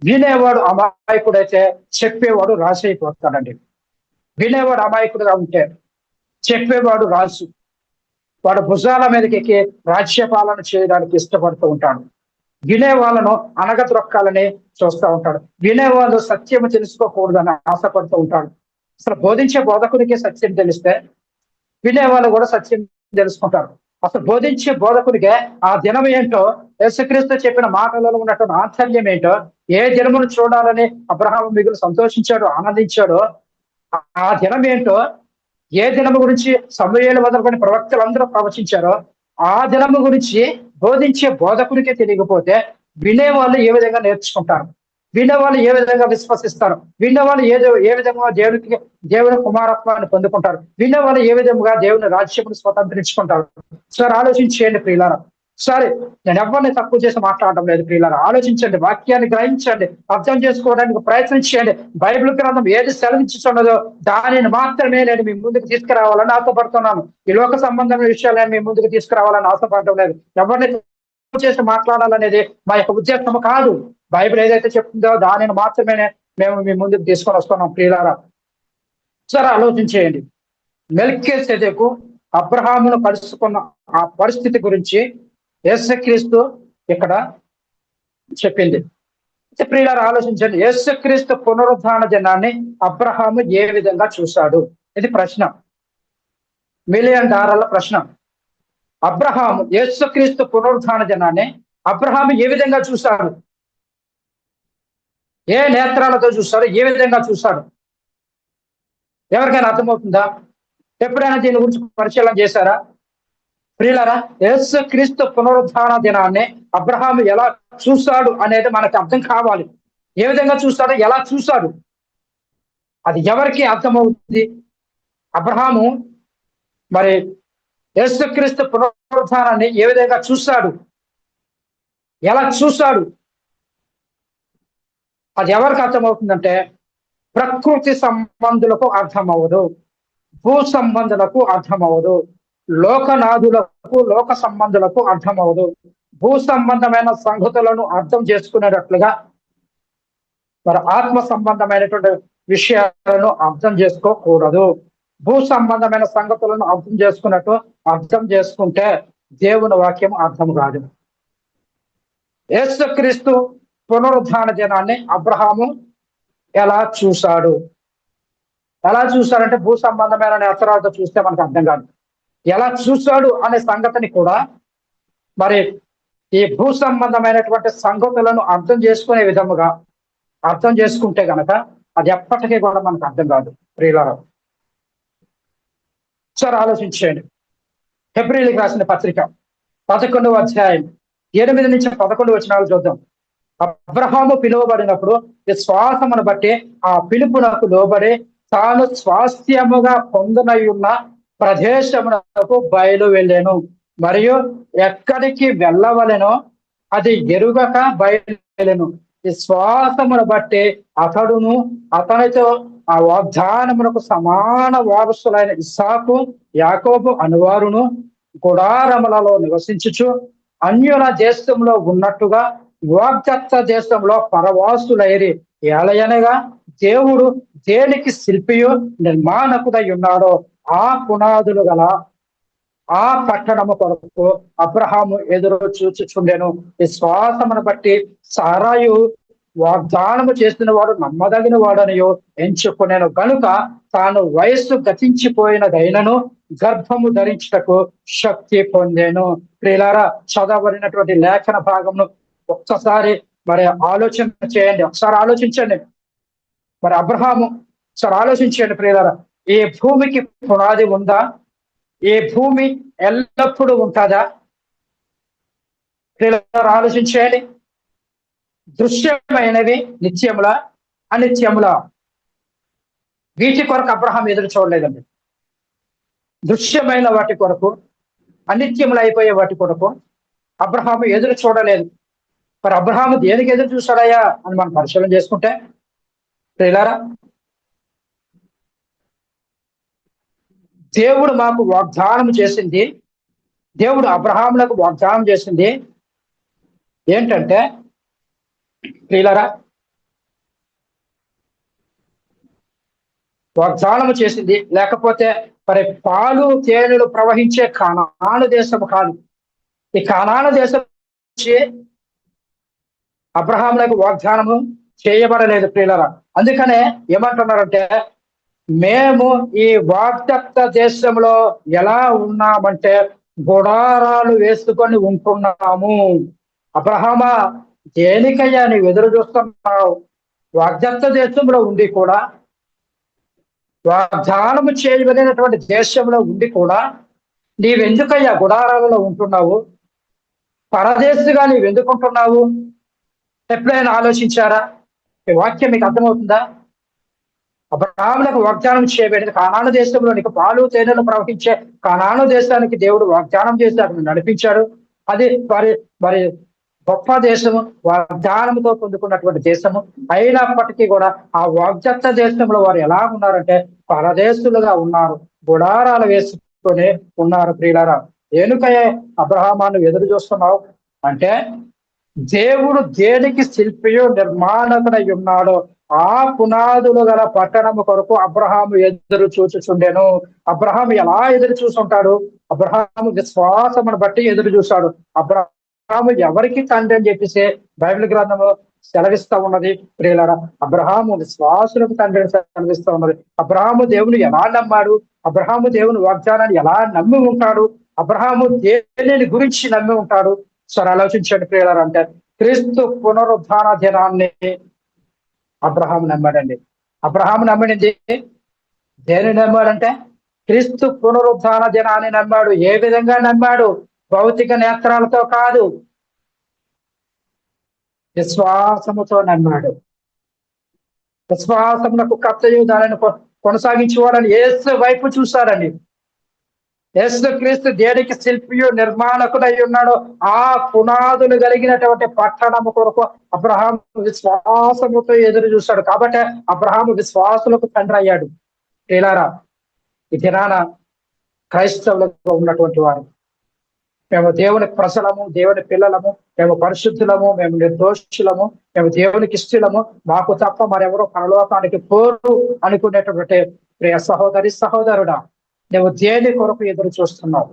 వినేవాడు అమాయకుడైతే చెప్పేవాడు రాసి అయిపోతాడండి. వినేవాడు అమాయకుడుగా ఉంటే చెప్పేవాడు రాజు. వాడు భుజాల మీదకి ఎక్కి రాజ్యపాలన చేయడానికి ఇష్టపడుతూ ఉంటాడు. వినే వాళ్ళను అనగద్రొక్కాలని చూస్తూ ఉంటాడు. వినేవాళ్ళు సత్యము తెలుసుకోకూడదని ఆశపడుతూ ఉంటాడు. అసలు బోధించే బోధకుడికి సత్యం తెలిస్తే వినేవాళ్ళు కూడా సత్యం తెలుసుకుంటారు. అసలు బోధించే బోధకుడికే ఆ దినం ఏంటో, యేసుక్రీస్తు చెప్పిన మాటలలో ఉన్నటువంటి ఆంతర్యం ఏంటో, ఏ దినమును చూడాలని అబ్రహాము మిగులు సంతోషించాడు, ఆనందించాడో, ఆ దినం ఏంటో, ఏ దినము గురించి సమూయేలు మొదలుకొని ప్రవక్తలందరూ ప్రవచించారో ఆ దినము గురించి బోధించే బోధకుడికే తెలియకపోతే వినేవాళ్ళు ఏ విధంగా నేర్చుకుంటారు? వినేవాళ్ళు ఏ విధంగా విశ్వసిస్తారు? వినేవాళ్ళు ఏ విధంగా దేవుని కుమారత్వాన్ని పొందుకుంటారు? వినేవాళ్ళు ఏ విధంగా దేవుని రాజ్యమును స్వతంత్రించుకుంటారు? సార్ ఆలోచించేయండి ప్రియులారా. సరే, నేను ఎవరిని తక్కువ చేసి మాట్లాడడం లేదు ప్రియులారా. ఆలోచించండి, వాక్యాన్ని గ్రహించండి, అర్థం చేసుకోవడానికి ప్రయత్నం చేయండి. బైబిల్ గ్రంథం ఏది సెలవించుతున్నదో దానిని మాత్రమే నేను మీ ముందుకు తీసుకురావాలని ఆశపడుతున్నాను. ఈ లోక సంబంధమైన విషయాలు నేను మీ ముందుకు తీసుకురావాలని ఆశపడడం లేదు. ఎవరిని తక్కువ చేసి మాట్లాడాలనేది మా యొక్క ఉద్దేశము కాదు. బైబిల్ ఏదైతే చెప్తుందో దానిని మాత్రమే మేము మీ ముందుకు తీసుకొని వస్తున్నాం ప్రియులారా. సరే, ఆలోచించేయండి. మెల్కీసెదెకు అబ్రహామును కలుసుకున్న ఆ పరిస్థితి గురించి యేసుక్రీస్తు ఇక్కడ చెప్పింది. ప్రియులారా, ఆలోచించండి. యేసుక్రీస్తు పునరుద్ధాన దినాన్ని అబ్రహాము ఏ విధంగా చూశాడు? ఇది ప్రశ్న, $1,000,000 ప్రశ్న. అబ్రహాము యేసుక్రీస్తు పునరుద్ధాన దినాన్ని అబ్రహాము ఏ విధంగా చూశాడు? ఏ నేత్రాలతో చూశాడు? ఏ విధంగా చూశాడు? ఎవరికైనా అర్థమవుతుందా? ఎప్పుడైనా దీని గురించి పరిశీలన చేశారా? ప్రియులారా, యేసుక్రీస్తు పునరుద్ధాన దినాన్ని అబ్రహాము ఎలా చూశాడు అనేది మనకు అర్థం కావాలి. ఏ విధంగా చూశాడు, ఎలా చూశాడు, అది ఎవరికి అర్థమవుతుంది? అబ్రహాము మరి యేసుక్రీస్తు పునరుద్ధానాన్ని ఏ విధంగా చూశాడు, ఎలా చూశాడు, అది ఎవరికి అర్థమవుతుందంటే ప్రకృతి సంబంధులకు అర్థమవదు, భూ సంబంధులకు అర్థమవదు, లోకనాథులకు లోక సంబంధులకు అర్థమవదు. భూ సంబంధమైన సంగతులను అర్థం చేసుకునేటట్లుగా మరి ఆత్మ సంబంధమైనటువంటి విషయాలను అర్థం చేసుకోకూడదు. భూ సంబంధమైన సంగతులను అర్థం చేసుకుంటే దేవుని వాక్యం అర్థం కాదు. యేసుక్రీస్తు పునరుద్ధాన దినాన్ని అబ్రహాము ఎలా చూశాడు? ఎలా చూశాడంటే భూ సంబంధమైన నేత్రాలతో చూస్తే మనకు అర్థం కాదు. ఎలా చూశాడు అనే సంగతిని కూడా మరి ఈ భూ సంబంధమైనటువంటి సంగతులను అర్థం చేసుకునే విధముగా అర్థం చేసుకుంటే గనక అది ఎప్పటికీ కూడా మనకు అర్థం కాదు ప్రియులారా. సరే, ఆలోచించండి. హెబ్రీయులకు రాసిన పత్రిక 11వ అధ్యాయం 8 నుంచి 11 వచనాలు చూద్దాం. అబ్రహాము పిలువబడినప్పుడు విశ్వాసమును బట్టి ఆ పిలుపునకు లోబడి తాను స్వాస్థ్యముగా పొందనయున్న ప్రదేశమునకు బయలు వెళ్ళాను, మరియు ఎక్కడికి వెళ్ళవలెనో అది ఎరుగక బయలు వెళ్ళాను. విశ్వాసమును బట్టి అతడును అతనితో ఆ వాగ్దానమునకు సమాన వారసులైన ఇస్సాకు యాకోబు అనువారును గుడారములలో నివసించుచు అన్యుల దేశంలో ఉన్నట్టుగా వాగ్దత్త దేశంలో పరవాసులైరి. ఏలయనగా దేవుడు దేనికి శిల్పియు నిర్మాణకుడై ఉన్నాడో ఆ పునాదులు గల ఆ పట్టణము కొరకు అబ్రహాము ఎదురు చూచుచుండెను. విశ్వాసమును బట్టి సారాయు వాగ్దానము చేసిన వాడు నమ్మదగిన వాడనియో ఎంచుకునేను గనుక తాను వయస్సు గతించిపోయినదైనను గర్భము ధరించుటకు శక్తి పొందేను. ప్రియులారా, చదవబడినటువంటి లేఖన భాగమును ఒక్కసారి మరి ఆలోచన చేయండి, ఒకసారి ఆలోచించండి. మరి అబ్రహాము ఒకసారి ఆలోచించండి ప్రియులారా, ఈ భూమికి పునాది ఉందా? ఈ భూమి ఎల్లప్పుడూ ఉంటుందా? ప్రియులారా ఆలోచించేయండి. దృశ్యమైనవి నిత్యముల అనిత్యముల? వీటి కొరకు అబ్రహాం ఎదురు చూడలేదండి. దృశ్యమైన వాటి కొరకు, అనిత్యములు అయిపోయే వాటి కొరకు అబ్రహాము ఎదురు చూడలేదు. మరి అబ్రహాము దేనికి ఎదురు చూశాడయ్యా అని మనం పరిశీలన చేసుకుంటే ప్రియులారా, దేవుడు మాకు వాగ్దానం చేసింది, దేవుడు అబ్రహాములకు వాగ్దానం చేసింది ఏంటంటే ప్రియులారా, వాగ్దానం చేసింది లేకపోతే మరి పాలు తేనెలు ప్రవహించే కనాను దేశం కాదు. ఈ కనాను దేశం అబ్రహాములకు వాగ్దానము చేయబడలేదు ప్రియులారా. అందుకనే ఏమంటున్నారంటే, మేము ఈ వాగ్దత్త దేశంలో ఎలా ఉన్నామంటే గుడారాలు వేసుకొని ఉంటున్నాము. అబ్రహామా, దేనికయ్యా నీవు ఎదురు చూస్తున్నావు? వాగ్దత్త దేశంలో ఉండి కూడా, వాగ్దానము చేయబడినటువంటి దేశంలో ఉండి కూడా నీవెందుకయ్యా గుడారాలలో ఉంటున్నావు? పరదేశిగా నీవెందుకు ఉంటున్నావు? ఎప్పుడైనా ఆలోచించారా? ఈ వాక్యం మీకు అర్థమవుతుందా? అబ్రహాములకు వాగ్దానం చేయబడింది కానాను దేశంలో, నీకు పాలు తేనెలు ప్రవహించే కానాను దేశానికి దేవుడు వాగ్దానం చేసి అతను నడిపించాడు. అది మరి గొప్ప దేశము, వాగ్దానంతో పొందుకున్నటువంటి దేశము. అయినప్పటికీ కూడా ఆ వాగ్దత్త దేశంలో వారు ఎలా ఉన్నారంటే పరదేశులుగా ఉన్నారు, గుడారాలు వేసుకొని ఉన్నారు. ప్రియులారా, దేనికయ్యే అబ్రహామాను ఎదురు చూస్తున్నావు అంటే, దేవుడు దేనికి శిల్పియో నిర్మాణకుడై ఉన్నాడో ఆ పునాదులు గల పట్టణము కొరకు అబ్రహాము ఎదురు చూచుచుండెను. అబ్రహాము ఎలా ఎదురు చూసుంటాడు? అబ్రహాము విశ్వాసమును బట్టి ఎదురు చూశాడు. అబ్రహాము ఎవరికి తండ్రి అని చెప్పేసి బైబిల్ గ్రంథము సెలవిస్తా ఉన్నది. ప్రియులారా, అబ్రహాము విశ్వాసులకు తండ్రి అని సెలవిస్తా ఉన్నది. అబ్రహాము దేవుని ఎలా నమ్మాడు? అబ్రహాము దేవుని వాగ్దానాన్ని ఎలా నమ్మి ఉంటాడు? అబ్రహాము దేనిని గురించి నమ్మి ఉంటాడు? సరే ఆలోచించండి ప్రియులారా. అంటే క్రీస్తు పునరుద్ధాన దినాన్ని అబ్రహాం నమ్మాడండి. అబ్రహాం నమ్మింది దేని నమ్మాడంటే క్రీస్తు పునరుద్ధాన దినాన్ని నమ్మాడు. ఏ విధంగా నమ్మాడు? భౌతిక నేత్రాలతో కాదు, విశ్వాసముతో నమ్మాడు. విశ్వాసమునకు కర్తయు దానిని కొనసాగించేవాడని యేసు వైపు చూశాడండి. యేసు క్రీస్తు దేనికి శిల్పియు నిర్మాణకుడై ఉన్నాడో ఆ పునాదులు కలిగినటువంటి పట్టణము కొరకు అబ్రహాము విశ్వాసముతో ఎదురు చూశాడు. కాబట్టి అబ్రహాము విశ్వాసులకు తండ్రి అయ్యాడు. ప్రియులారా, ఈ దినాన క్రైస్తవులకు ఉన్నటువంటి వారు, మేము దేవుని ప్రజలము, దేవుని పిల్లలము, మేము పరిశుద్ధులము, మేము నిర్దోషులము, మేము దేవునికి ఇష్టలము, మాకు తప్ప మరెవరో పరలోకానికి పోరు అనుకునేటువంటి ప్రియ సహోదరి సహోదరుడా, నువ్వు దేని కొరకు ఎదురు చూస్తున్నావు?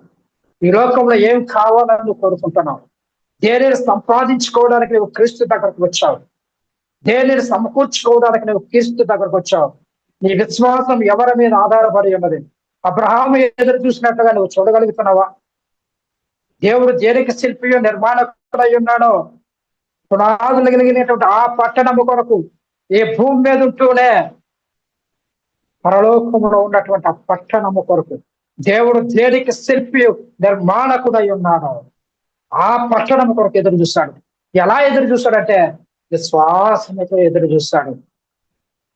ఈ లోకంలో ఏం కావాలని నువ్వు కోరుకుంటున్నావు? దేనిని సంపాదించుకోవడానికి నువ్వు క్రీస్తు దగ్గరకు వచ్చావు? దేనిని సమకూర్చుకోవడానికి నువ్వు క్రీస్తు దగ్గరకు వచ్చావు? నీ విశ్వాసం ఎవరి మీద ఆధారపడి ఉన్నది? అబ్రహాము ఎదురు చూసినట్టుగా నువ్వు చూడగలుగుతున్నావా? దేవుడు దేనికి శిల్పియో నిర్మాణకుడై ఉన్నాడో పునాదులు కలిగినటువంటి ఆ పట్టణము కొరకు ఈ భూమి మీద ఉంటూనే పరలోకములో ఉన్నటువంటి ఆ పట్టణము కొరకు దేవుడు దేనికి శిల్పి నిర్మాణకుడై ఉన్నాడో ఆ పట్టణము కొరకు ఎదురు చూస్తాడు. ఎలా ఎదురు చూస్తాడంటే విశ్వాసంతో ఎదురు చూస్తాడు.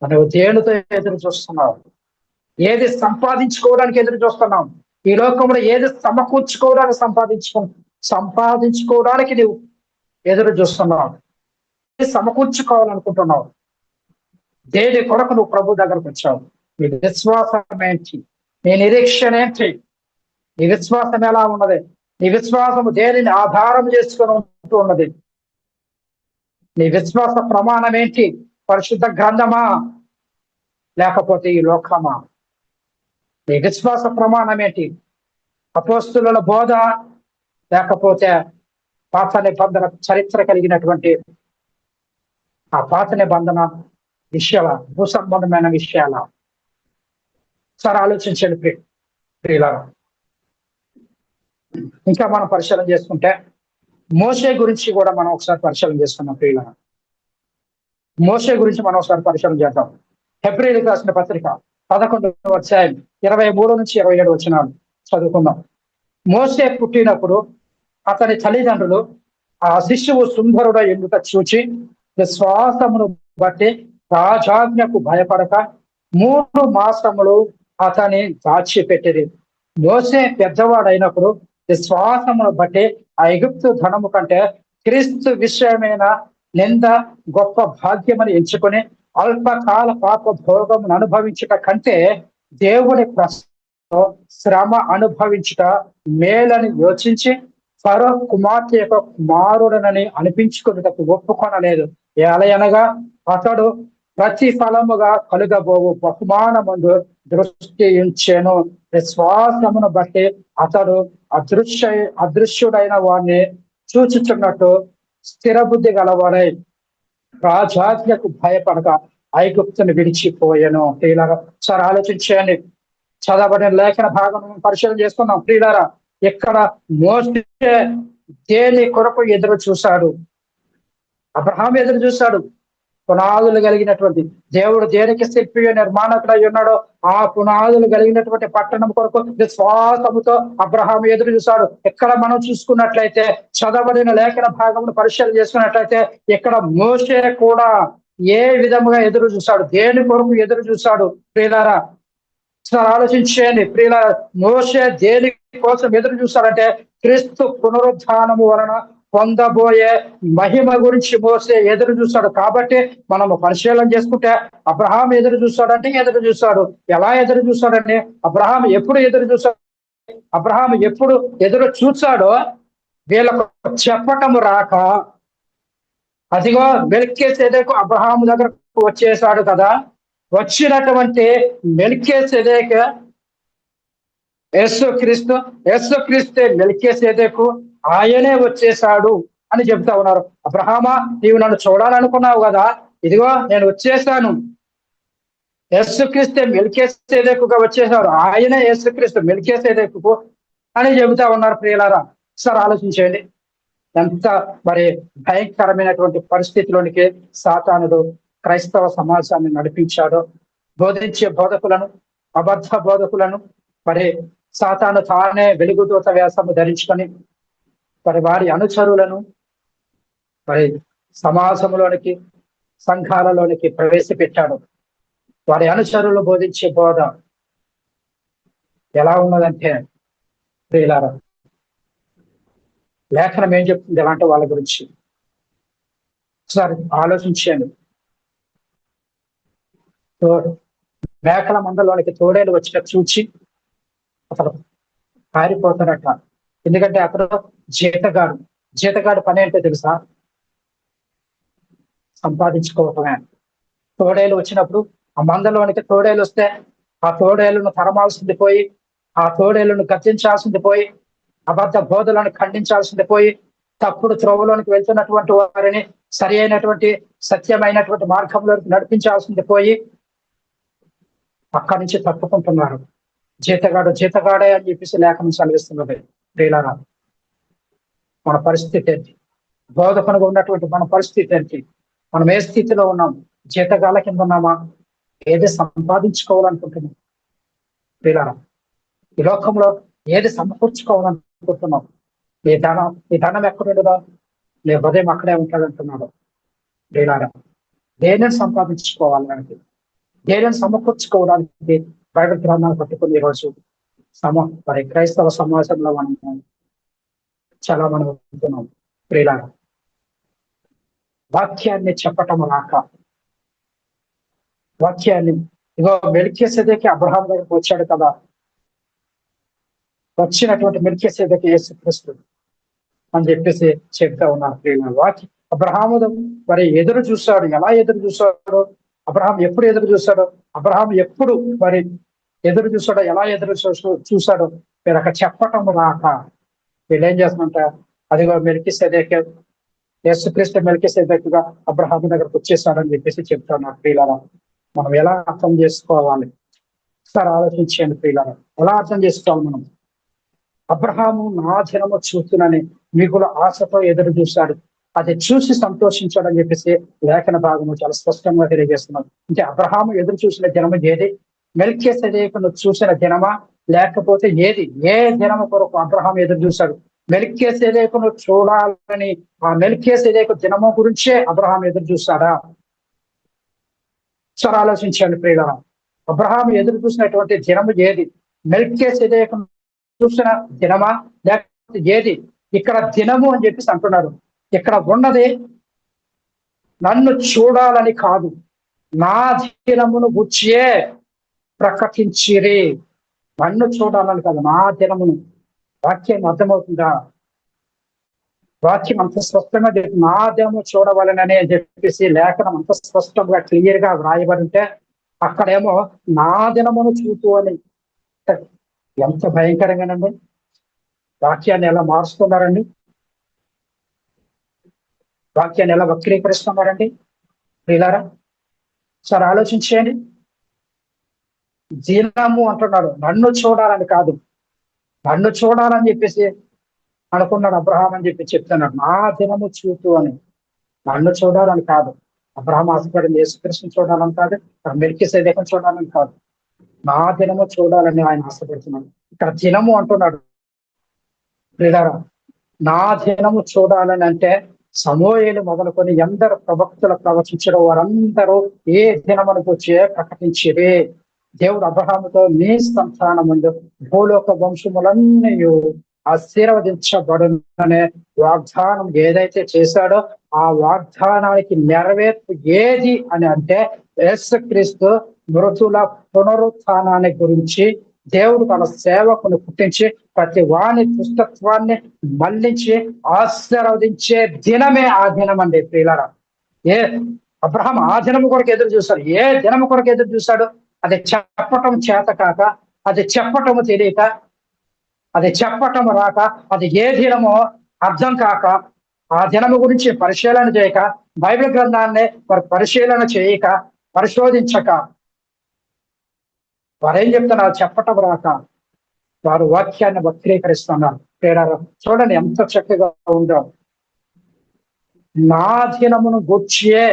నువ్వు దేనితో ఎదురు చూస్తున్నావు? ఏది సంపాదించుకోవడానికి ఎదురు చూస్తున్నావు? ఈ లోకంలో ఏది సమకూర్చుకోవడానికి సంపాదించుకోవడానికి నువ్వు ఎదురు చూస్తున్నావు? సమకూర్చుకోవాలనుకుంటున్నావు? దేని కొరకు నువ్వు ప్రభు దగ్గరకు వచ్చావు? నీ విశ్వాసం ఏంటి? నీ నిరీక్షణ ఏంటి? నీ విశ్వాసం ఎలా ఉన్నది? నీ విశ్వాసము దేనిని ఆధారం చేసుకొని ఉంటూ ఉన్నది? నీ విశ్వాస ప్రమాణం ఏంటి? పరిశుద్ధ గ్రంథమా లేకపోతే ఈ లోకమా? నీ విశ్వాస ప్రమాణం ఏంటి? అపోస్తుల బోధ లేకపోతే పాత నిబంధన చరిత్ర కలిగినటువంటి ఆ పాత నిబంధన విషయాల, భూసంబంధమైన విషయాల? సరే ఆలోచించండి ప్రియులారా. ఇంకా మనం పరిశీలన చేసుకుంటే మోషే గురించి కూడా మనం ఒకసారి పరిశీలన చేసుకున్నాం ప్రియులారా. మోషే గురించి మనం ఒకసారి పరిశీలన చేద్దాం. హెబ్రీయులకు రాసిన పత్రిక 11వ అధ్యాయం 23 నుంచి 27 వచనాలు చదువుకుందాం. మోషే పుట్టినప్పుడు అతని తల్లిదండ్రులు ఆ శిశువు సుందరుడ ఎందుక చూచి విశ్వాసమును బట్టి రాజాజ్ఞకు భయపడక 3 మాసములు అతని దాచిపెట్టిరి. మోసే పెద్దవాడైనప్పుడు విశ్వాసమును బట్టి ఆ ఎగుప్తు ధనము కంటే క్రీస్తు విషయమైన నింద గొప్ప భాగ్యమని ఎంచుకొని అల్పకాల పాప భోగమును అనుభవించుట కంటే దేవుడి శ్రమ అనుభవించుట మేలని యోచించి ఫరో కుమార్తె యొక్క కుమారుడనని అనిపించుకున్నటకు ఒప్పుకొనలేదు. ఎలయనగా అతడు ప్రతిఫలముగా కలుగబోవు బహుమానముందు దృష్టి ఉంచెను. విశ్వాసమును బట్టి అతడు అదృశ్యుడైన వాడిని చూచుచున్నట్టు స్థిర బుద్ధి గలవాడై రాజాజ్ఞకు భయపడక ఐగుప్తుని విడిచిపోయాను. ప్రియులారా, సార్ ఆలోచించేయండి. చదవబడిన లేఖన భాగం పరిశీలన చేసుకున్నాం. ప్రియులారా, ఇక్కడ మోషే దేని కొరకు ఎదురు చూశాడు? అబ్రహాం ఎదురు చూశాడు. పునాదులు కలిగినటువంటి దేవుడు దేనికి శిల్పి నిర్మాణకుడై ఉన్నాడో ఆ పునాదులు కలిగినటువంటి పట్టణం కొరకు విశ్వాసముతో అబ్రహాం ఎదురు చూశాడు. ఇక్కడ మనం చూసుకున్నట్లయితే చదవబడిన లేఖన భాగమును పరిశీలన చేసుకున్నట్లయితే ఇక్కడ మోషే కూడా ఏ విధముగా ఎదురు చూశాడు, దేని కొరకు ఎదురు చూశాడు? ప్రియులారా, ఆలోచించేయండి. ప్రియులారా, మోషే దేని కోసం ఎదురు చూశాడంటే క్రీస్తు పునరుద్ధానము వలన పొందబోయే మహిమ గురించి మోసే ఎదురు చూశాడు. కాబట్టి మనము పరిశీలన చేసుకుంటే అబ్రహాం ఎదురు చూశాడంటే ఎదురు చూశాడు. ఎలా ఎదురు చూశాడంటే అబ్రహాం ఎప్పుడు ఎదురు చూశాడు? అబ్రహాం ఎప్పుడు ఎదురు చూశాడో వీళ్ళకు చెప్పటము రాక, అదిగో మెల్కీసెదెకు అబ్రహాం దగ్గరకు వచ్చేసాడు కదా, వచ్చినటువంటి మెల్కీసెదెకు యేసుక్రీస్తే మెల్కీసెదెకు ఆయనే వచ్చేసాడు అని చెప్తా ఉన్నారు. అబ్రహామా, నీవు నన్ను చూడాలనుకున్నావు కదా, ఇదిగో నేను వచ్చేసాను. యేసుక్రీస్తే మెల్కీసెదెకుగా వచ్చేసాడు, ఆయనే యేసుక్రీస్తు మెల్కీసెదెకు అని చెబుతా ఉన్నారు. ప్రియులారా, సార్ ఆలోచించండి. ఎంత మరి భయంకరమైనటువంటి పరిస్థితిలోనికి సాతానుడు క్రైస్తవ సమాజాన్ని నడిపించాడో. బోధించే బోధకులను, అబద్ధ బోధకులను మరి సాతాను తానే వెలుగుదూత వేషము ధరించుకొని మరి వారి అనుచరులను మరి సమాజంలోనికి, సంఘాలలోనికి ప్రవేశపెట్టాడు. వారి అనుచరులు బోధించే బోధ ఎలా ఉన్నదంటే, ప్రియులారా, లేఖనం ఏం చెప్తుంది ఎలాంటి వాళ్ళ గురించి? ఒకసారి ఆలోచించండి. మేకల మందలోనికి తోడేలు వచ్చినట్టు చూచి అతను పారిపోతాడట. ఎందుకంటే అతడు జీతగాడు పని ఏంటో తెలుసా? సంపాదించుకోవటమే. తోడేలు వచ్చినప్పుడు ఆ మందలోనికి తోడేలు వస్తే ఆ తోడేలను తరమాల్సింది పోయి, ఆ తోడేలను గర్జించాల్సింది పోయి, అబద్ధ బోధలను ఖండించాల్సింది పోయి, తప్పుడు త్రోవలోనికి వెళ్తున్నటువంటి వారిని సరి అయినటువంటి సత్యమైనటువంటి మార్గంలోకి నడిపించాల్సింది పోయి అక్కడి నుంచి తప్పుకుంటున్నారు. జీతగాడే అని చెప్పేసి లేఖనం చదివిస్తున్నది. ప్రియులారా, మన పరిస్థితి ఏంటి? బోధకునిగా ఉన్నటువంటి మన పరిస్థితి ఏంటి? మనం ఏ స్థితిలో ఉన్నాం? జీతగాళ్ళ కింద ఉన్నామా? ఏది సంపాదించుకోవాలనుకుంటున్నాం? ప్రియులారా, ఈ లోకంలో ఏది సమకూర్చుకోవాలనుకుంటున్నాం? ఈ ధనం ఎక్కడుండదా? నీ హృదయం అక్కడే ఉంటాడంటున్నాడు. ప్రియులారా, దేనిని సంపాదించుకోవాలని, దేనిని సమకూర్చుకోవడానికి బైబిల్ గ్రంథాలు పట్టుకుని ఈరోజు మరి క్రైస్తవ సమాజంలో మనం చాలా మనం ఉంటున్నాం. ప్రియులారా, వాక్యాన్ని చెప్పటం రాక, వాక్యాన్ని ఇగో మెల్కీసెదెకు అబ్రహాం దగ్గరికి వచ్చాడు కదా, వచ్చినటువంటి మెల్కీసెదెకు యేసుక్రీస్తు అని చెప్పేసి చెప్తా ఉన్నారు. ప్రియులారా, వాక్యం అబ్రహాము మరి ఎదురు చూశాడు. ఎలా ఎదురు చూశాడు? అబ్రహాం ఎప్పుడు ఎదురు చూశాడు? అబ్రహాం ఎప్పుడు మరి ఎదురు చూశాడో, ఎలా ఎదురు చూశాడో మీరు అక్కడ చెప్పటం రాక వీళ్ళు ఏం చేస్తున్నంట, అదిగో మెల్కీసెదెకు యేసుక్రీస్తు మెల్కీసెదెకుగా అబ్రహాం దగ్గరకు వచ్చేసాడని చెప్పేసి చెప్తున్నారు. ప్రియులారా, మనం ఎలా అర్థం చేసుకోవాలి? సార్ ఆలోచించండి. ప్రియులారా, ఎలా అర్థం చేసుకోవాలి మనం? అబ్రహాము నా జనము చూస్తునని మిగుల ఆశతో ఎదురు చూశాడు. అది చూసి సంతోషించాడు అని చెప్పేసి లేఖన భాగము చాలా స్పష్టంగా తెలియజేస్తున్నాం. అంటే అబ్రహాము ఎదురు చూసిన దినము ఏది? మెల్కీసెదెకును చూసిన దినమా? లేకపోతే ఏది? ఏ దినము కొరకు అబ్రహాం ఎదురు చూశాడు? మెల్కీసెదెకును చూడాలని, ఆ మెల్కీసెదెకు దినము గురించే అబ్రహాం ఎదురు చూశాడా? సరే ఆలోచించండి ప్రియులారా. అబ్రహాం ఎదురు చూసినటువంటి దినము ఏది? మెల్కీసెదెకును చూసిన దినమా? లేకపోతే ఏది? ఇక్కడ దినము అని చెప్పేసి అంటున్నాడు. ఇక్కడ ఉన్నది నన్ను చూడాలని కాదు, నా దినమును గుర్చియే ప్రకటించిరి. నన్ను చూడాలని కాదు, నా దినమును. వాక్యం అర్థమవుతుందా? వాక్యం అంత స్పష్టంగా నా దినము చూడవాలనని చెప్పేసి లేఖనం అంత స్పష్టంగా క్లియర్ గా వ్రాయబడి ఉంటే, అక్కడేమో నా దినమును చూపు అని. ఎంత భయంకరంగానండి వాక్యాన్ని ఎలా మారుస్తున్నారండి, వాక్యాన్ని ఎలా వక్రీకరిస్తున్నారండి ప్రియులారా. సరే ఆలోచించేయండి. దినము అంటున్నాడు, నన్ను చూడాలని కాదు, నన్ను చూడాలని చెప్పేసి అనుకున్నాడు అబ్రహాం అని చెప్పి చెప్తున్నాడు. నా దినము చూపు అని. నన్ను చూడాలని కాదు, అబ్రహాం ఆశపడింది యేసుక్రీస్తుని చూడాలని కాదు, మెల్కీసెదెకును చూడాలని కాదు, నా దినము చూడాలని ఆయన ఆశపడుతున్నాడు. ఇక్కడ దినము అంటున్నాడు ప్రియులారా. నా దినము చూడాలని అంటే సమూయేలు మొదలుకొని ఎందరు ప్రవక్తలు ప్రవచించడం వారందరూ ఏ దినమును గురించి ప్రకటించిరే. దేవుడు అబ్రహాముతో నీ సంతానముందు భూలోక వంశములన్నీ ఆశీర్వదించబడుననే వాగ్దానం ఏదైతే చేశాడో ఆ వాగ్దానానికి నెరవేర్పు ఏది అని అంటే యేసుక్రీస్తు మృతుల పునరుత్థానాన్ని గురించి దేవుడు తన సేవకును పుట్టించి ప్రతి వాని దుష్టత్వాన్ని మళ్లించి ఆశీర్వదించే దినమే ఆ దినం అండి ప్రియులారా. ఏ అబ్రహాం ఆ దినము కొరకు ఎదురు చూశాడు. ఏ దినము కొరకు ఎదురు చూశాడు? అది చెప్పటం చేత కాక, అది చెప్పటము తెలియక, అది చెప్పటం రాక, అది ఏ దినమో అర్థం కాక, ఆ దినము గురించి పరిశీలన చేయక, బైబిల్ గ్రంథాన్ని వారు పరిశీలన చేయక, పరిశోధించక, వారేం చెప్తున్నారు? చెప్పటం రాక వారు వాక్యాన్ని వక్రీకరిస్తున్నారు. చూడండి ఎంత చక్కగా ఉందో. నా దినమును గుర్చియే,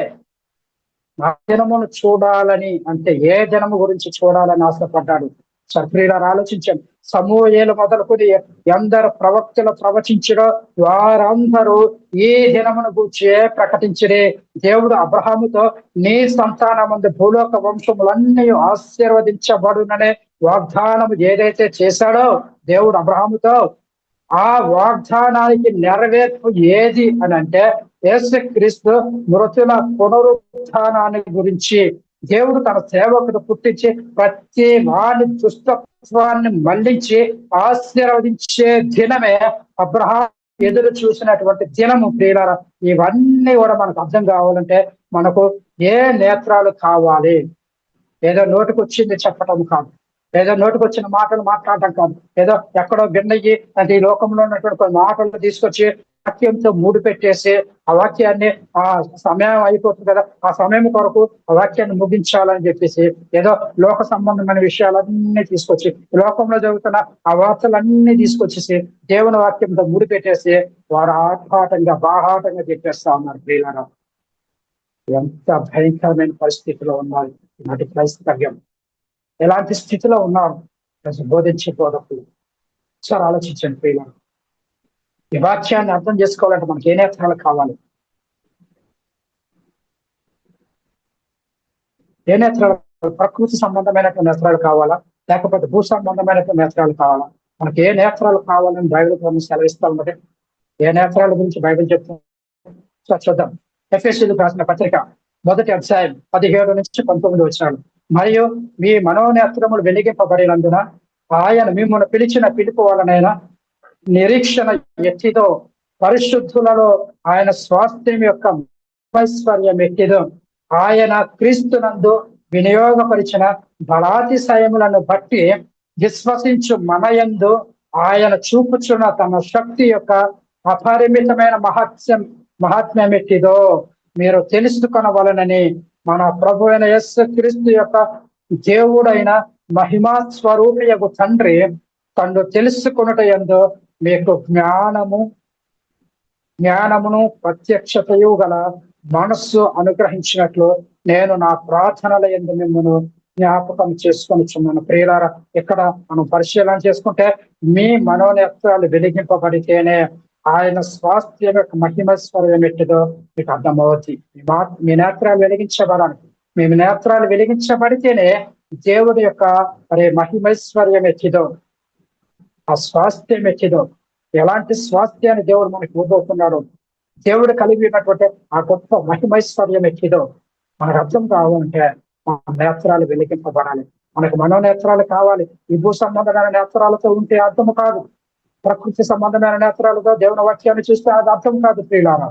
నా దినమును చూడాలని అంటే ఏ దినము గురించి చూడాలని ఆశపడ్డాడు. ప్రియులారా ఆలోచించండి. సమూయేలు మొదలుకొని ఎందరు ప్రవక్తలు ప్రవచించడో వారందరూ ఈ దినమును గురించి ప్రకటించరే. దేవుడు అబ్రహాముతో నీ సంతానమందు భూలోక వంశములన్నీ ఆశీర్వదించబడుననే వాగ్దానం ఏదైతే చేశాడో దేవుడు అబ్రహాముతో, ఆ వాగ్దానానికి నెరవేర్పు ఏది అని అంటే యేసుక్రీస్తు మృతుల పునరుత్థానాన్ని గురించి దేవుడు తన సేవకుడు పుట్టించి ప్రతి వాని దుష్టత్వాన్ని మళ్లించి ఆశీర్వదించే దినమే అబ్రహాం ఎదురు చూసినటువంటి దినము ప్రియులారా. ఇవన్నీ కూడా మనకు అర్థం కావాలంటే మనకు ఏ నేత్రాలు కావాలి? ఏదో నోటికి వచ్చింది చెప్పటం కాదు, ఏదో నోటికి వచ్చిన మాటలు మాట్లాడటం కాదు, ఏదో ఎక్కడో భిన్నయ్యి అంటే ఈ లోకంలో ఉన్నటువంటి కొన్ని మాటలు తీసుకొచ్చి వాక్యంతో మూడు పెట్టేసి ఆ వాక్యాన్ని ఆ సమయం అయిపోతుంది కదా, ఆ సమయం కొరకు ఆ వాక్యాన్ని ముగించాలని చెప్పేసి ఏదో లోక సంబంధమైన విషయాలన్నీ తీసుకొచ్చి లోకంలో జరుగుతున్న ఆ వార్తలన్నీ తీసుకొచ్చేసి దేవుని వాక్యంతో ముడి పెట్టేసి వారు ఆర్భాటంగా బాహాటంగా చెప్పేస్తా ఉన్నారు ప్రియులారా. ఎంత భయంకరమైన పరిస్థితిలో ఉన్నారు నాటి క్రైస్తవ్యం. ఎలాంటి స్థితిలో ఉన్నారు బోధించే బోధకులు. సార్ ఆలోచించండి ప్రియులారా. ఈ వాక్యాన్ని అర్థం చేసుకోవాలంటే మనకి ఏ నేత్రాలు కావాలి? ఏ నేత్రాలు? ప్రకృతి సంబంధమైనటువంటి నేత్రాలు కావాలా, లేకపోతే భూ సంబంధమైనటువంటి నేత్రాలు కావాలా? మనకి ఏ నేత్రాలు కావాలని బైబిల్ గ్రంథం సెలవిస్తా ఉన్నది. ఏ నేత్రాల గురించి బైబిల్ చెప్తుంది చూద్దాం. ఎఫెసీయులకు రాసిన పత్రిక 1వ అధ్యాయం 17 నుంచి 19 వచనాలు. మరియు మీ మనోనేత్రములు వెలిగింపబడినందున ఆయన మిమ్మల్ని పిలిచిన పిలుపు వలనైనా నిరీక్షణ ఎట్టిదో, పరిశుద్ధులలో ఆయన స్వాస్థ్యం యొక్క ఐశ్వర్యం ఎట్టిదో, ఆయన క్రీస్తునందు వినియోగపరిచిన బలాతిశయములను బట్టి విశ్వసించు మనయందు ఆయన చూపుచున్న తన శక్తి యొక్క అపరిమితమైన మహాత్మ్యం ఎట్టిదో మీరు తెలుసుకొనవలనని మన ప్రభు అయిన యేసుక్రీస్తు యొక్క దేవుడైన మహిమా స్వరూపియగు తండ్రి తను తెలుసుకొనుట యందు మీకు జ్ఞానము జ్ఞానమును ప్రత్యక్షతయు గల మనస్సు అనుగ్రహించినట్లు నేను నా ప్రార్థనల యందు మిమ్మల్ని జ్ఞాపకం చేసుకొనిచున్నాను. ప్రియులారా, ఇక్కడ మనం పరిశీలన చేసుకుంటే మీ మనోనేత్రాలు వెలిగింపబడితేనే ఆయన స్వాస్థ్యం యొక్క మహిమస్వరం ఎట్టిదో మీకు అర్థమవుతుంది. మీ నేత్రాలు వెలిగించబడాలి. మీ నేత్రాలు వెలిగించబడితేనే దేవుడి యొక్క మహిమైశ్వర్యం ఎట్టిదో, ఆ స్వాస్థ్యం ఎట్టిదో, ఎలాంటి స్వాస్థ్యాన్ని దేవుడు మనకి ఇవ్వబోతున్నాడు, దేవుడు కలిగి ఉన్నటువంటి ఆ గొప్ప మహిమైశ్వర్యం ఎట్టిదో మనకు అర్థం కావాలంటే మన నేత్రాలు వెలిగింపబడాలి. మనకు మనోనేత్రాలు కావాలి. ఈ భూ సంబంధమైన నేత్రాలతో ఉంటే అర్థం కాదు. ప్రకృతి సంబంధమైన నేత్రాలతో దేవుని వాక్యాన్ని చూస్తే అది అర్థం కాదు. ప్రియులారా,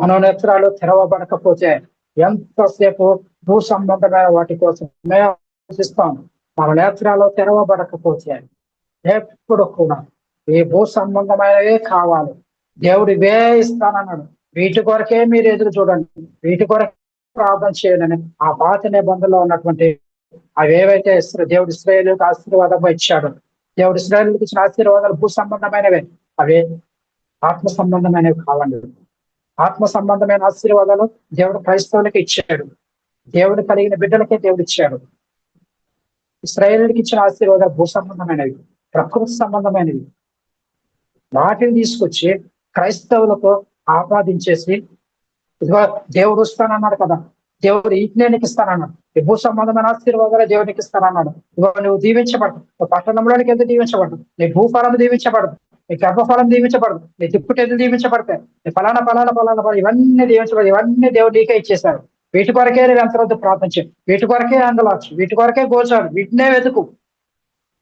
మనోనేత్రాలు తెరవబడకపోతే ఎంతసేపు భూ సంబంధమైన వాటి కోసమే ఆలోచిస్తాం. మన నేత్రాలు తెరవబడకపోతే ఎప్పుడు కూడా ఈ భూ సంబంధమైనవే కావాలి. దేవుడు ఇవే ఇస్తానన్నాడు. వీటి కొరకే మీరు ఎదురు చూడండి, వీటి కొరకే ప్రార్థన చేయాలని ఆ పాత నిబంధనలో ఉన్నటువంటి అవేవైతే దేవుడు ఇశ్రాయేలుకు ఆశీర్వాదంగా ఇచ్చాడు, దేవుడు ఇశ్రాయేలుకి ఇచ్చిన ఆశీర్వాదాలు భూ సంబంధమైనవే, అవే ఆత్మ సంబంధమైనవి కావండి. ఆత్మ సంబంధమైన ఆశీర్వాదాలు దేవుడు క్రైస్తవులకి ఇచ్చాడు. దేవుడు కలిగిన బిడ్డలకే దేవుడు ఇచ్చాడు. ఇశ్రాయేలుకి ఇచ్చిన ఆశీర్వాదాలు భూ సంబంధమైనవి, ప్రకృతి సంబంధమైనవి. వాటిని తీసుకొచ్చి క్రైస్తవులకు ఆపాదించేసి, ఇదిగో దేవుడు వస్తానన్నాడు కదా, దేవుడు ఈటినే నీకు ఇస్తానన్నాడు, ఈ భూ సంబంధమైన ఆశీర్వాదాలు దేవునికి ఇస్తానన్నాడు, ఇదిగో నువ్వు దీవించబడదు, నువ్వు పట్టణంలోనికి వెళ్తే దీవించబడదు, నీ భూఫలం దీవించబడదు, నీ గర్భఫలం దీవించబడదు, నీ దిప్పుటెదులు దీవించబడతాయి, నీ ఫలానా ఇవన్నీ దీవించబడదు. ఇవన్నీ దేవుడు నీకే ఇచ్చేశాడు. వీటి కొరకే ఎంతవద్ద ప్రార్థన చేయి, వీటి కొరకే అంగలార్చు, వీటి కొరకే గోచాడు, వీటినే వెతుకు,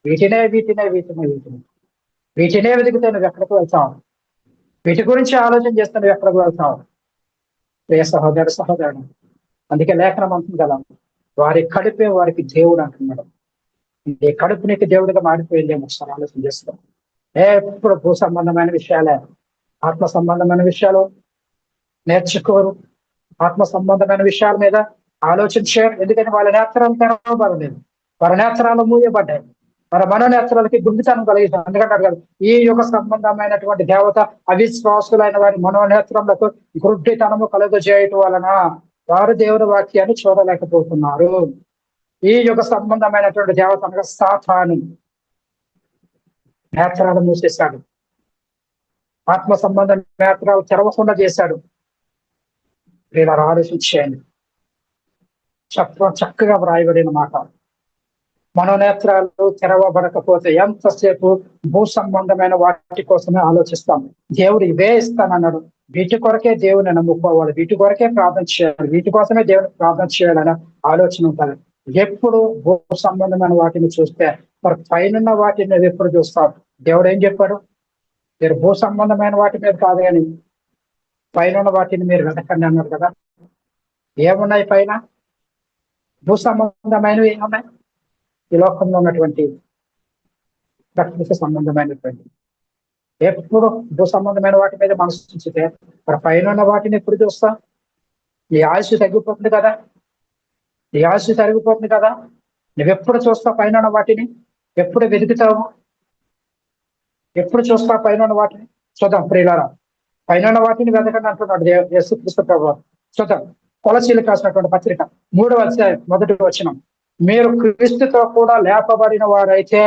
వీటినే వీటినే వీటినే వీటినే వీటినే వెతికితే నువ్వు ఎక్కడికి వెళ్తావు? వీటి గురించి ఆలోచన చేస్తే నువ్వు ఎక్కడికి వెళ్తావు? ప్రియ సహోదరుడు, అందుకే లేఖనం అంటుంది కదా, వారి కడుపే వారికి దేవుడు అంటున్నాడు. ఈ కడుపు నీకు దేవుడిగా మారిపోయిందేమో ఒకసారి ఆలోచన చేస్తాం. ఎప్పుడు భూ సంబంధమైన విషయాలే, ఆత్మ సంబంధమైన విషయాలు నేర్చుకోరు. ఆత్మ సంబంధమైన విషయాల మీద ఆలోచించారు. ఎందుకంటే వాళ్ళ నేత్రాలు తెరవబడలేదు, వాళ్ళ నేత్రాలు మూయబడ్డాయి, మన మనోనేత్రాలకి గుండితనం కలిగింది. అందుకంటారు కదా, ఈ యుగ సంబంధమైనటువంటి దేవత అవిశ్వాసులైన వారి మనోనేత్రములకు గుడ్డితనము కలుగజేయటం వలన వారు దేవుని వాక్యాన్ని చూడలేకపోతున్నారు. ఈ యుగ సంబంధమైనటువంటి దేవత అనగా సాతాను నేత్రాలు మూసేశాడు, ఆత్మ సంబంధ నేత్రాలు తెరవకుండా చేశాడు. ఇలా ఆలోచించేయండి. చక్కగా వ్రాయబడిన మాట. మనోనేత్రాలు తెరవబడకపోతే ఎంతసేపు భూ సంబంధమైన వాటి కోసమే ఆలోచిస్తాం. దేవుడు ఇవే ఇస్తానన్నాడు, వీటి కొరకే దేవుని నమ్ముకోవాలి, వీటి కొరకే ప్రార్థన చేయాలి, వీటి కోసమే దేవుని ప్రార్థన చేయాలనే ఆలోచన ఉంటుంది. ఎప్పుడు భూ సంబంధమైన వాటిని చూస్తే మరి పైన వాటిని నువ్వు ఎప్పుడు చూస్తావు? దేవుడు ఏం చెప్పాడు? మీరు భూ సంబంధమైన వాటి మీద కాదు కానీ పైన వాటిని మీరు వెతకండి అన్నారు కదా. ఏమున్నాయి పైన? భూ సంబంధమైనవి ఏమున్నాయి? ఈ లోకంలో ఉన్నటువంటి ప్రకృతి సంబంధమైనటువంటి, ఎప్పుడు భూ సంబంధమైన వాటి మీద మనసు చూస్తే మరి పైన ఉన్న వాటిని ఎప్పుడు చూస్తా? నీ ఆయుష్ తగ్గిపోతుంది కదా, నీ ఆయుష్ తరిగిపోతుంది కదా. నువ్వెప్పుడు చూస్తావు పైన ఉన్న వాటిని? ఎప్పుడు వెతుకుతావు? ఎప్పుడు చూస్తావు పైన ఉన్న వాటిని? చూద్దాం ప్రియులారా, పైన ఉన్న వాటిని వెతకండి అంటున్నాడు యేసుక్రీస్తు ప్రభువు. చూద్దాం, కొలసీలకు రాసినటువంటి పత్రిక 3వ అధ్యాయం 1వ వచనం. మీరు క్రీస్తుతో కూడా లేపబడిన వారైతే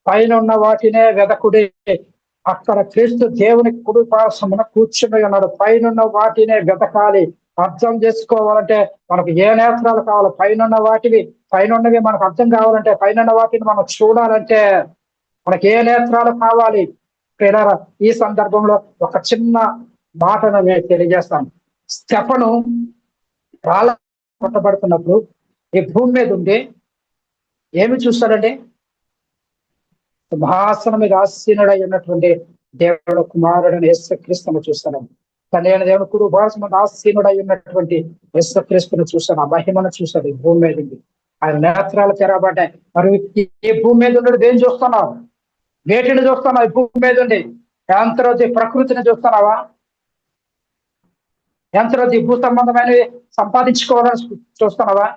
పైన ఉన్న వాటినే వెదకుడి, అక్కడ క్రీస్తు దేవుని కుడిపార్శ్వమున కూర్చుని ఉన్నాడు. పైన వాటినే వెతకాలి. అర్థం చేసుకోవాలంటే మనకు ఏ నేత్రాలు కావాలి? పైన వాటివి, పైనవి మనకు అర్థం కావాలంటే, పైన వాటిని మనం చూడాలంటే మనకి ఏ నేత్రాలు కావాలి? ప్రియులారా, ఈ సందర్భంలో ఒక చిన్న మాటను నేను తెలియజేస్తాను. స్టెఫను రాళ్ళ కొట్టబడుతున్నప్పుడు ఈ భూమి మీద ఉండి ఏమి చూస్తాడంటే, సింహాసనం మీద ఆసీనుడై ఉన్నటువంటి దేవుడు కుమారుడని యేసుక్రీస్తును చూస్తాను. తండ్రి అయిన దేవుడు కుడిపార్శ్వము మీద ఆసీనుడై ఉన్నటువంటి యేసుక్రీస్తును చూస్తాను. ఆ మహిమను చూస్తాడు. ఈ భూమి మీద ఉంది, ఆయన నేత్రాలు తెరవబడ్డాయి. మరి ఈ భూమి మీద ఉండడు ఏం చూస్తున్నావు? వేటిని చూస్తున్నావు? ఈ భూమి మీద ఉండి ఎంతరోజు ప్రకృతిని చూస్తున్నావా? ఎంతరోజు భూ సంబంధమైనవి సంపాదించుకోవాలని చూస్తున్నావా?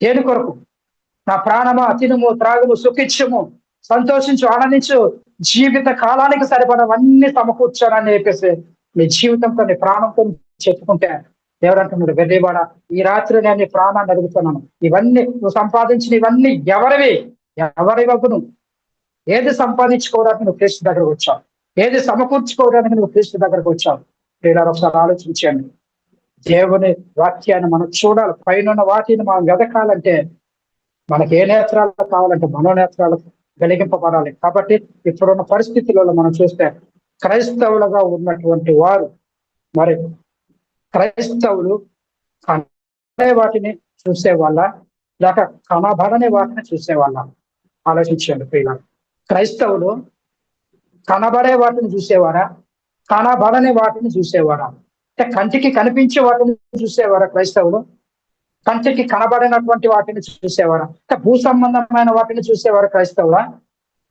దేని కొరకు? నా ప్రాణమా తినుము త్రాగుము సుఖించము సంతోషించు ఆనందించు జీవిత కాలానికి సరిపడవన్నీ సమకూర్చానని చెప్పేసి నీ జీవితంతో నీ ప్రాణంతో చెప్పుకుంటే దేవుడు అంటున్నాడు, వెర్రివాడ, ఈ రాత్రి నేను నీ ప్రాణాన్ని అడుగుతున్నాను. ఇవన్నీ నువ్వు సంపాదించిన ఇవన్నీ ఎవరి వగ్గును? ఏది సంపాదించుకోవడానికి నువ్వు క్రీస్తు దగ్గరకు వచ్చావు? ఏది సమకూర్చుకోవడానికి నువ్వు క్రీస్తు దగ్గరకు వచ్చావు? ప్రియులారా, ఒకసారి ఆలోచించండి. దేవుని వాక్యాన్ని మనం చూడాలి. పైన వాటిని మనం వెదకాలంటే మనకి ఏ నేత్రాలు కావాలంటే మనోనేత్రాలు వెలిగింపబడాలి. కాబట్టి ఇప్పుడున్న పరిస్థితులలో మనం చూస్తే క్రైస్తవులుగా ఉన్నటువంటి వారు, మరి క్రైస్తవులు కనబడే వాటిని చూసేవాళ్ళ లేక కనబడని వాటిని చూసేవాళ్ళ? ఆలోచించండి ప్రియుల. క్రైస్తవులు కనబడే వాటిని చూసేవారా, కనబడని వాటిని చూసేవారా? అంటే కంటికి కనిపించే వాటిని చూసేవారా క్రైస్తవులు? కంటికి కనబడినటువంటి వాటిని చూసేవారా? అంటే భూ సంబంధమైన వాటిని చూసేవారు క్రైస్తవులా?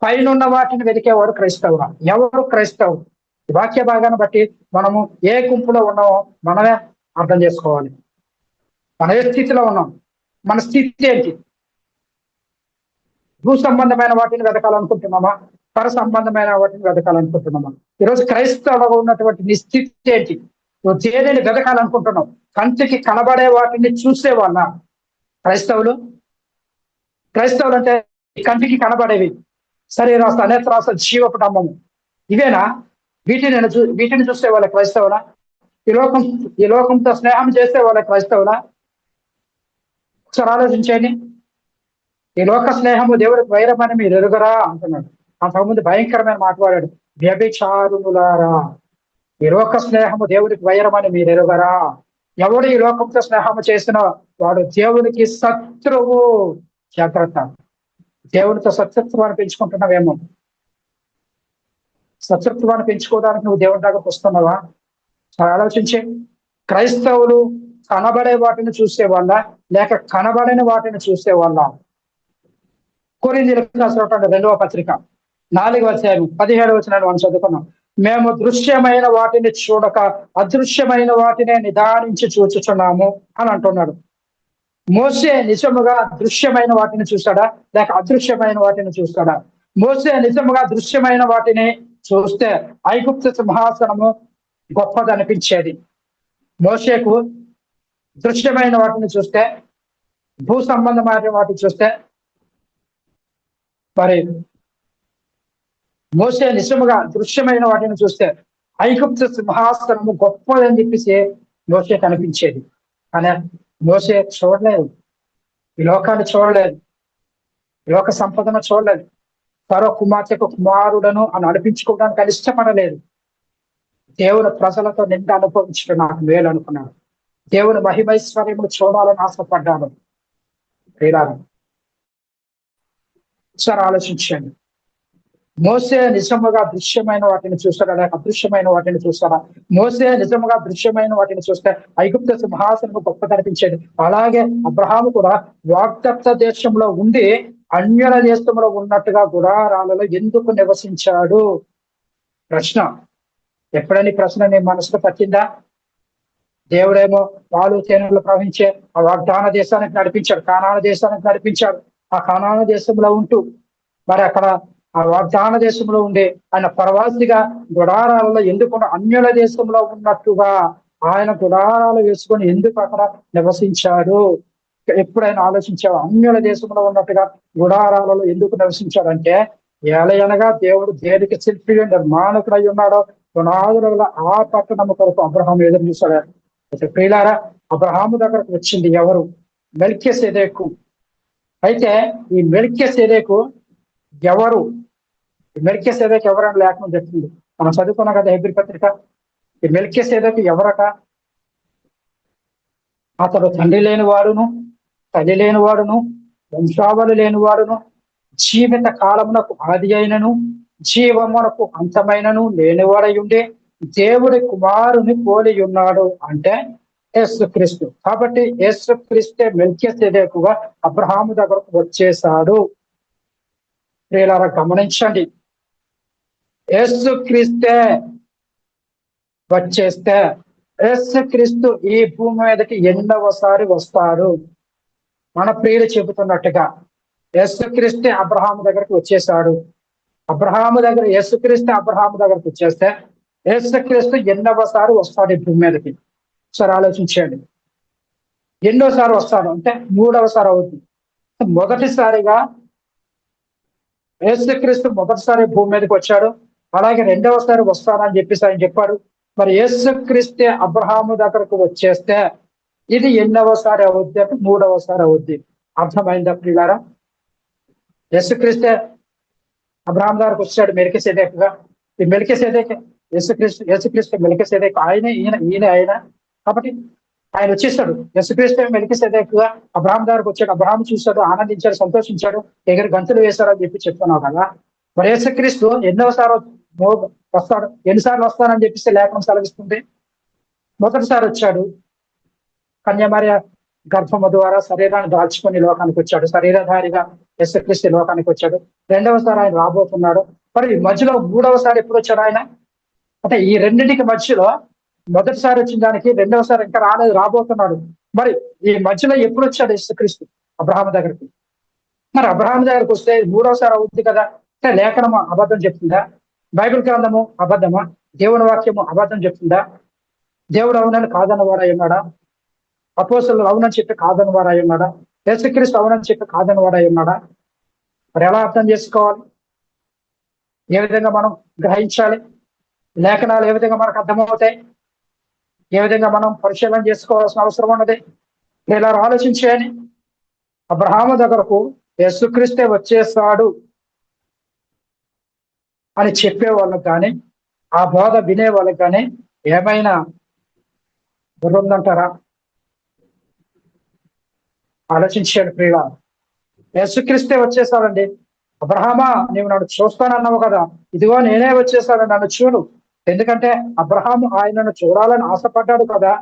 పైనున్న వాటిని వెతికేవారు క్రైస్తవులా? ఎవరు క్రైస్తవులు? వాక్య భాగాన్ని బట్టి మనము ఏ గుంపులో ఉన్నామో మనమే అర్థం చేసుకోవాలి. మన ఏ స్థితిలో ఉన్నాం, మన స్థితి ఏంటి? భూ సంబంధమైన వాటిని వెతకాలనుకుంటున్నామా, పర సంబంధమైన వాటిని వెతకాలనుకుంటున్నామా? ఈరోజు క్రైస్తవులుగా ఉన్నటువంటి నీ స్థితి ఏంటి? నువ్వు దేనిని వెతకాలనుకుంటున్నావు? కంటికి కనబడే వాటిని చూసే వాళ్ళ క్రైస్తవులు? క్రైస్తవులు అంటే కంటికి కనబడేవి, శరీరాస, నేత్రాస, జీవపటమ్మము, ఇవేనా? వీటిని చూసే వాళ్ళ క్రైస్తవులా? ఈ లోకంతో స్నేహం చేసే వాళ్ళ క్రైస్తవులా? ఒకసారి ఆలోచించండి. ఈ లోక స్నేహము దేవుడికి వైరమని మీరు ఎరుగరా అంటున్నాడు. అంతకుముందు భయంకరమైన మాట్లాడాడు, వ్యభిచారులారా, ఈ లోక స్నేహము దేవుడికి వైరమని మీరు ఎరుగరా? ఎవడు ఈ లోకంతో స్నేహము చేసినా వాడు దేవునికి శత్రువు. జాగ్రత్త. దేవుడితో శత్రుత్వాన్ని పెంచుకుంటున్నావేమో. శత్రుత్వాన్ని పెంచుకోవడానికి నువ్వు దేవుడి దగ్గరకు వస్తున్నావా? ఆలోచించి. క్రైస్తవులు కనబడే వాటిని చూసేవాళ్ళ లేక కనబడని వాటిని చూసేవాళ్ళ? కొరింథీయులకు రాసినటువంటి 2వ పత్రిక 4వ అధ్యాయం 17వ వచనాన్ని మనం చదువుకున్నాం. మేము దృశ్యమైన వాటిని చూడక అదృశ్యమైన వాటినే నిదానించి చూచుచున్నాము అని అంటున్నాడు. మోసే నిజముగా దృశ్యమైన వాటిని చూస్తాడా లేక అదృశ్యమైన వాటిని చూస్తాడా? మోసే నిజముగా దృశ్యమైన వాటిని చూస్తే ఐగుప్తు సింహాసనము గొప్పదనిపించేది. మోసేకు దృశ్యమైన వాటిని చూస్తే, భూ సంబంధమైన వాటిని చూస్తే, మరి మోసే నిజముగా దృశ్యమైన వాటిని చూస్తే ఐగుప్తు సింహాసనము గొప్పదని చెప్పేసి మోసే కనిపించేది. కానీ మోసే చూడలేదు, ఈ లోకాన్ని చూడలేదు, ఈ లోక సంపదను చూడలేదు, ఫరో కుమార్తెకు కుమారుడను అని అనిపించుకోవడానికి అది ఇష్టపడలేదు. దేవుని ప్రజలతో నిండా అనుభవించడం నాకు మేలు అనుకున్నాను. దేవుని మహిమైశ్వర్యములు చూడాలని ఆశపడ్డాను. ఒకసారి ఆలోచించండి. మోసే నిజముగా దృశ్యమైన వాటిని చూస్తాడా లేక అదృశ్యమైన వాటిని చూస్తాడా? మోసే నిజముగా దృశ్యమైన వాటిని చూస్తే ఐగుప్తు సింహాసనము గొప్ప కనిపించేది. అలాగే అబ్రహాము కూడా వాగ్దత్త దేశంలో ఉండి అన్యుల దేశంలో ఉన్నట్టుగా గుడారాలలో ఎందుకు నివసించాడు? ప్రశ్న. ఎప్పుడైనా ప్రశ్న నీ మనసుకు పట్టిందా? దేవుడేమో పాలు తేనెలు ప్రవహించే ఆ వాగ్దాన దేశానికి నడిపించాడు, కానాను దేశానికి నడిపించాడు. ఆ కానాను దేశంలో ఉంటూ మరి అక్కడ ఆ వాగ్దాన దేశంలో ఉండే ఆయన ప్రవాసిగా గుడారాలలో ఎందుకు అన్యుల దేశంలో ఉన్నట్టుగా ఆయన గుడారాలు వేసుకొని ఎందుకు అక్కడ నివసించాడు? ఎప్పుడైనా ఆలోచించావు? అన్యుల దేశంలో ఉన్నట్టుగా గుడారాలలో ఎందుకు నివసించాడంటే ఏలయనగా దేవుడు దేనికి శిల్పి నిర్మాణకుడై ఉన్నాడో పునాదుల ఆ పట్టణము కొరకు అబ్రహాము ఎదురు చూశాడు. ప్రియులారా, అబ్రహాము దగ్గరకు వచ్చింది ఎవరు? మెల్కీసెదెకు. అయితే ఈ మెల్కీసెదెకు ఎవరు? మెల్కీసెదెకు ఎవరని లేఖనం చెప్తుంది. మనం చదువుకున్నాం కదా హెబ్రీ పత్రిక. ఈ మెల్కీసెదెకు ఎవరట? అతడు తండ్రి లేనివాడును, తల్లి లేనివాడును, వంశావళి లేనివాడును, జీవిత కాలమునకు ఆది అయినను జీవమునకు అంతమైనను లేనివాడై ఉండే దేవుడి కుమారుని పోలి ఉన్నాడు అంటే యేసుక్రీస్తు. కాబట్టి యేసుక్రీస్తే మెల్కీసెదెకుగా అబ్రహాము దగ్గరకు వచ్చేసాడు. ప్రియులారా, గమనించండి. యేసుక్రీస్తే వచ్చేస్తే యేసుక్రీస్తు ఈ భూమి మీదకి ఎన్నోసారి వస్తాడు. మన ప్రియులు చెబుతున్నట్టుగా యేసుక్రీస్తే అబ్రహాము దగ్గరకు వచ్చేసాడు. అబ్రహాము దగ్గర యేసుక్రీస్తు అబ్రహాము దగ్గరకు వచ్చేస్తే యేసుక్రీస్తు ఎన్నోసారి వస్తాడు ఈ భూమి మీదకి. సరే ఆలోచించండి, ఎన్నోసారి వస్తాడు అంటే 3వసారి అవుతుంది. మొదటిసారిగా యేసుక్రీస్తు మొదటిసారి భూమి మీదకి వచ్చాడు, అలాగే 2వసారి వస్తానని చెప్పేసి ఆయన చెప్పాడు. మరి యేసుక్రీస్తే అబ్రహాము దగ్గరకు వచ్చేస్తే ఇది ఎన్నవసారి అవుద్ది అంటే 3వసారి అవుద్ది. అర్థమైందా ప్రియులారా? యేసుక్రీస్తే అబ్రహాం దగ్గరకు వచ్చాడు మెల్కీసెదెకుగా. ఈ మెల్కీసెదెకు యేసుక్రీస్తు మెల్కీసెదెకు ఆయనే, ఈయన ఆయన. కాబట్టి ఆయన వచ్చేసాడు. యేసుక్రీస్తు మెల్కీసెదెకుగా అబ్రహాం దగ్గరకు వచ్చాడు. అబ్రహాం చూశాడు, ఆనందించాడు, సంతోషించాడు, ఎగిరి గంతులు వేశాడు అని చెప్పి చెప్తున్నావు కదా. మరి యేసుక్రీస్తు ఎన్నోసారి వస్తాడు, ఎన్నిసార్లు వస్తానని చెప్పేసి లేఖనం సెలవిస్తుంది. మొదటిసారి వచ్చాడు, కన్యమర్య గర్భము ద్వారా శరీరాన్ని దాల్చుకొని లోకానికి వచ్చాడు, శరీరధారిగా యేసుక్రీస్తు లోకానికి వచ్చాడు. 2వసారి ఆయన రాబోతున్నాడు. మరి మధ్యలో 3వసారి ఎప్పుడు వచ్చాడు ఆయన అంటే ఈ రెండింటికి మధ్యలో మొదటిసారి వచ్చిన దానికి 2వసారి ఇంకా రాలేదు, రాబోతున్నాడు. మరి ఈ మధ్యలో ఎప్పుడు వచ్చాడు యేసుక్రీస్తు అబ్రహాం దగ్గరికి? మరి అబ్రహాం దగ్గరకు వస్తే 3వసారి అవుతుంది కదా. అంటే లేఖనము అబద్ధం చెప్తుందా? బైబిల్ గ్రంథము అబద్ధమా? దేవుని వాక్యము అబద్ధం చెప్తుందా? దేవుడు అవునని కాదన్నవాడు అయి ఉన్నాడా? అపోస్తలులు అవునని చెప్పి కాదన్నవాడు అయి ఉన్నాడా? యేసుక్రీస్తు అవునని చెప్పి కాదన్నవాడు అయి ఉన్నాడా? మరి ఎలా అర్థం చేసుకోవాలి? ఏ విధంగా మనం గ్రహించాలి? లేఖనాలు ఏ విధంగా మనకు అర్థమవుతాయి? ఏ విధంగా మనం పరిశీలన చేసుకోవాల్సిన అవసరం ఉన్నది? ఇలా ఆలోచించేయని. అబ్రహాము దగ్గరకు యేసుక్రీస్తే వచ్చేస్తాడు అని చెప్పే వాళ్ళకి కానీ, ఆ బోధ వినే వాళ్ళకి కానీ ఏమైనా ఉందంటారా? ఆలోచించాడు ప్రియుల. యేసుక్రీస్తే వచ్చేసాడండి. అబ్రహామా, నీవు నన్ను చూస్తానన్నావు కదా, ఇదిగో నేనే వచ్చేసాను, నన్ను చూడు. ఎందుకంటే అబ్రహాము ఆయనను చూడాలని ఆశపడ్డాడు కదా,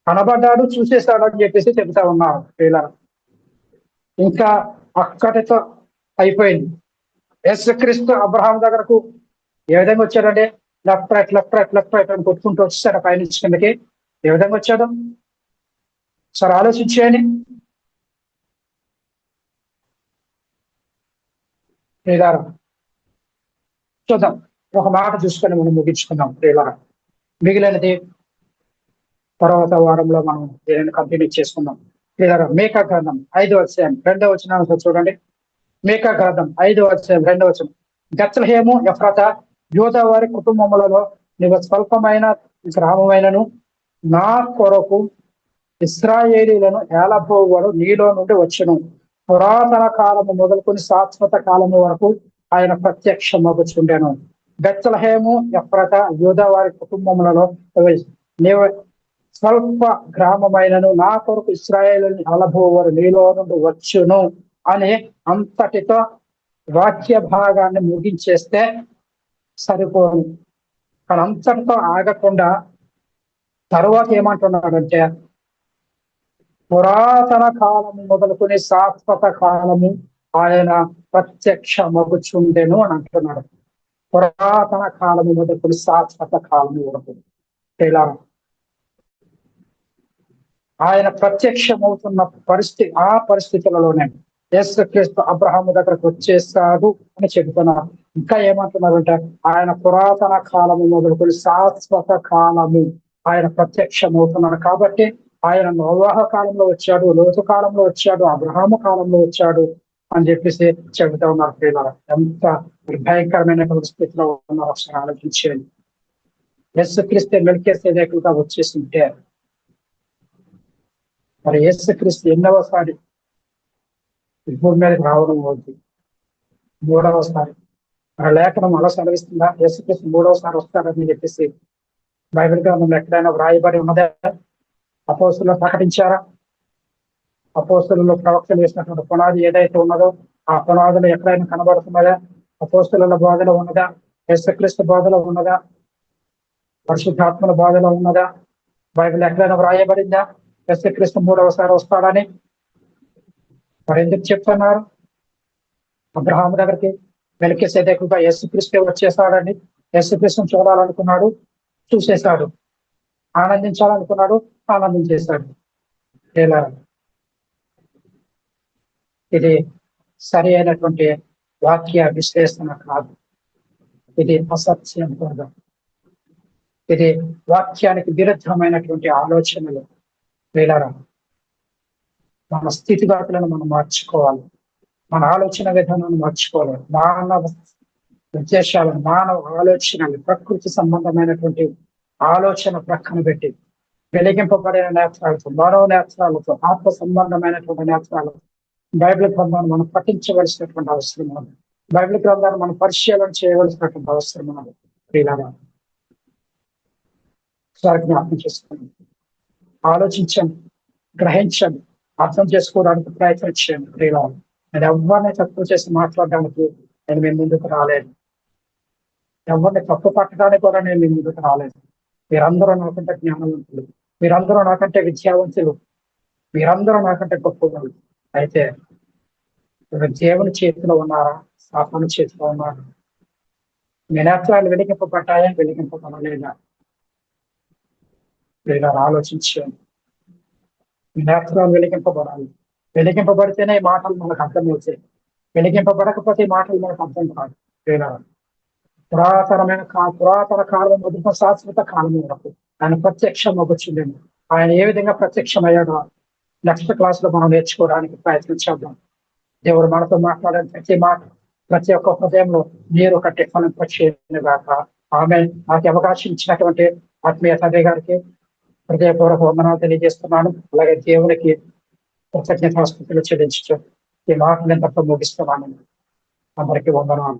కనబడ్డాడు, చూసేశాడు అని చెప్పేసి చెబుతా ఉన్నారు ప్రియుల. ఇంకా అక్కడితో అయిపోయింది. యేసుక్రీస్తు అబ్రహాం దగ్గరకు ఏ విధంగా వచ్చాడంటే left right left right left right అని కొట్టుకుంటూ వచ్చేసాడు పైనుంచి కిందకి. ఏ విధంగా వచ్చాడు సరే ఆలోచించేయని. ప్రియులారా చూద్దాం, ఒక మాట చూసుకొని మనం ముగించుకుందాం ప్రియులారా. మిగిలినది తర్వాత వారంలో మనం దీనిని కంటిన్యూ చేసుకుందాం ప్రియులారా. మీకా గ్రంథం 5వ అధ్యాయం 2వ వచనం చూడండి. మీకా గ్రంథం 5వ అధ్యాయం 2వ వచనం. బెత్లెహేము ఎఫ్రాతా యూదా వారి కుటుంబములలో నీవు స్వల్పమైన గ్రామమైనను నా కొరకు ఇశ్రాయేలీలను ఏలబోవాడు నీలో నుండి వచ్చును. పురాతన కాలము మొదలుకొని శాశ్వత కాలము వరకు ఆయన ప్రత్యక్షమగుచుండెను. బెత్లెహేము ఎఫ్రాతా యూదా వారి కుటుంబములలో నీవు స్వల్ప గ్రామమైనను నా కొరకు ఇశ్రాయేలుని ఏలబోవాడు నీలో నుండి వచ్చును అని అంతటితో వాక్య భాగాన్ని ముగించేస్తే సరిపోను. కానీ అంతటితో ఆగకుండా తరువాత ఏమంటున్నాడంటే పురాతన కాలము మొదలుకొని శాశ్వత కాలము ఆయన ప్రత్యక్ష మగుచుండెను అని అంటున్నాడు. పురాతన కాలము మొదలుకొని శాశ్వత కాలము వరకు ఆయన ప్రత్యక్షమవుతున్న పరిస్థితి, ఆ పరిస్థితులలోనే యేసుక్రీస్తు అబ్రహాము దగ్గరకు వచ్చేస్తాడు అని చెబుతున్నారు. ఇంకా ఏమంటున్నారంటే ఆయన పురాతన కాలము మొదలుకొని శాశ్వత కాలము ఆయన ప్రత్యక్షమవుతున్నాడు. కాబట్టి ఆయన నోవాహ కాలంలో వచ్చాడు, లోతు కాలంలో వచ్చాడు, అబ్రహాము కాలంలో వచ్చాడు అని చెప్పేసి చెబుతా ఉన్నారు. ప్రియులారా ఎంత భయంకరమైనటువంటి స్థితిలో ఉన్నారు ఒకసారి ఆలోచించేది. యేసుక్రీస్తు మెల్కీసెదెకుగా వచ్చేసింటే మరి యేసుక్రీస్తు ఎన్నవసారి భూమి మీదకి రావడం అవుతుంది? 3వసారి. మరి లేఖనం అలా సెలవిస్తుందా యేసుక్రీస్తు 3వసారి వస్తాడని చెప్పేసి బైబిల్ గ్రంథంలో ఎక్కడైనా వ్రాయబడి ఉన్నదా? అపోస్తులు ప్రకటించారా? అపోస్తులలో ప్రవక్తలు వేసినటువంటి పునాది ఏదైతే ఉన్నదో ఆ పునాదులు ఎక్కడైనా కనబడుతున్నదా? అపోస్తుల బోధలో ఉన్నదా? యేసుక్రీస్తు బోధలో ఉన్నదా? పరిశుద్ధాత్మల బోధలో ఉన్నదా? బైబిల్ ఎక్కడైనా వ్రాయబడిందా యేసుక్రీస్తు 3వసారి వస్తాడని? మరి ఎందుకు చెప్తున్నారు? అబ్రహాము దగ్గరికి మెల్కీసెదెకుగా యేసుక్రీస్తు వచ్చేసాడని, యేసుక్రీస్తుని చూడాలనుకున్నాడు, చూసేశాడు. ఆనందించాలనుకున్నాడు, ఆనందించేశాడు. ఇలా ఇది సరి అయినటువంటి వాక్య విశ్లేషణ కాదు. ఇది అసత్యం కూడా. ఇది వాక్యానికి విరుద్ధమైనటువంటి ఆలోచనలు. వీళ్ళరా, మన స్థితిగతులను మనం మార్చుకోవాలి, మన ఆలోచన విధానాన్ని మార్చుకోవాలి, మానవ ఉద్దేశాలను, మానవ ఆలోచనలు, ప్రకృతి సంబంధమైనటువంటి ఆలోచన ప్రక్కన పెట్టి వెలిగింపబడిన నేత్రాలతో, మానవ నేత్రాలతో, ఆత్మ సంబంధమైనటువంటి నేత్రాలతో బైబిల్ గ్రంథాన్ని మనం పఠించవలసినటువంటి అవసరం ఉంది. బైబిల్ గ్రంథాన్ని మనం పరిశీలన చేయవలసినటువంటి అవసరం ఉంది. ప్రియులారా, ఒకసారి జ్ఞాపకం చేసుకోండి, ఆలోచించండి, గ్రహించండి, అర్థం చేసుకోవడానికి ప్రయత్నం చేయండి. ప్రియులారా, నేను ఎవరిని తక్కువ చేసి మాట్లాడడానికి నేను మీ ముందుకు రాలేదు, ఎవరిని తప్పు పట్టడానికి కూడా నేను మీ ముందుకు రాలేదు. మీరందరూ నాకంటే జ్ఞానవంతులు, మీరందరూ నాకంటే విద్యావంతులు, మీరందరూ నాకంటే గొప్పవాళ్ళు. అయితే మీరు దేవుని చేతిలో ఉన్నారా, సాతాను చేతిలో ఉన్నారా? మీ నేత్రాలు వెలిగింపబడ్డాయా, వెలిగింపబడలేదా? లేదా ఆలోచించండి. మీ నేత్రాలు వెలిగింపబడాలి. వెలిగింపబడితేనే ఈ మాటలు మనకు అర్థమవుతాయి. వెలిగింపబడకపోతే ఈ మాటలు మనకు అర్థం కాదు. లేదా పురాతన కాలం మొదటి శాశ్వత కాలం వరకు ఆయన ప్రత్యక్షం అవ్వచ్చుండేమో. ఆయన ఏ విధంగా ప్రత్యక్షమయ్యాడో నెక్స్ట్ క్లాస్ లో మనం నేర్చుకోవడానికి ప్రయత్నం చేద్దాం. దేవుడు మనతో మాట్లాడే ప్రతి మాట, ప్రతి ఒక్క హృదయంలో మీరు ఒక టిఫన్ గాక. ఆమె నాకు అవకాశం ఇచ్చినటువంటి ఆత్మీయ తండ్రి గారికి హృదయపూర్వక వందనాలు తెలియజేస్తున్నాను. అలాగే దేవునికి కృతజ్ఞతాస్తుతులు చెల్లించు ఈ మాటలు ఎంతతో ముగిస్తున్నాను. అందరికీ వందనాలు.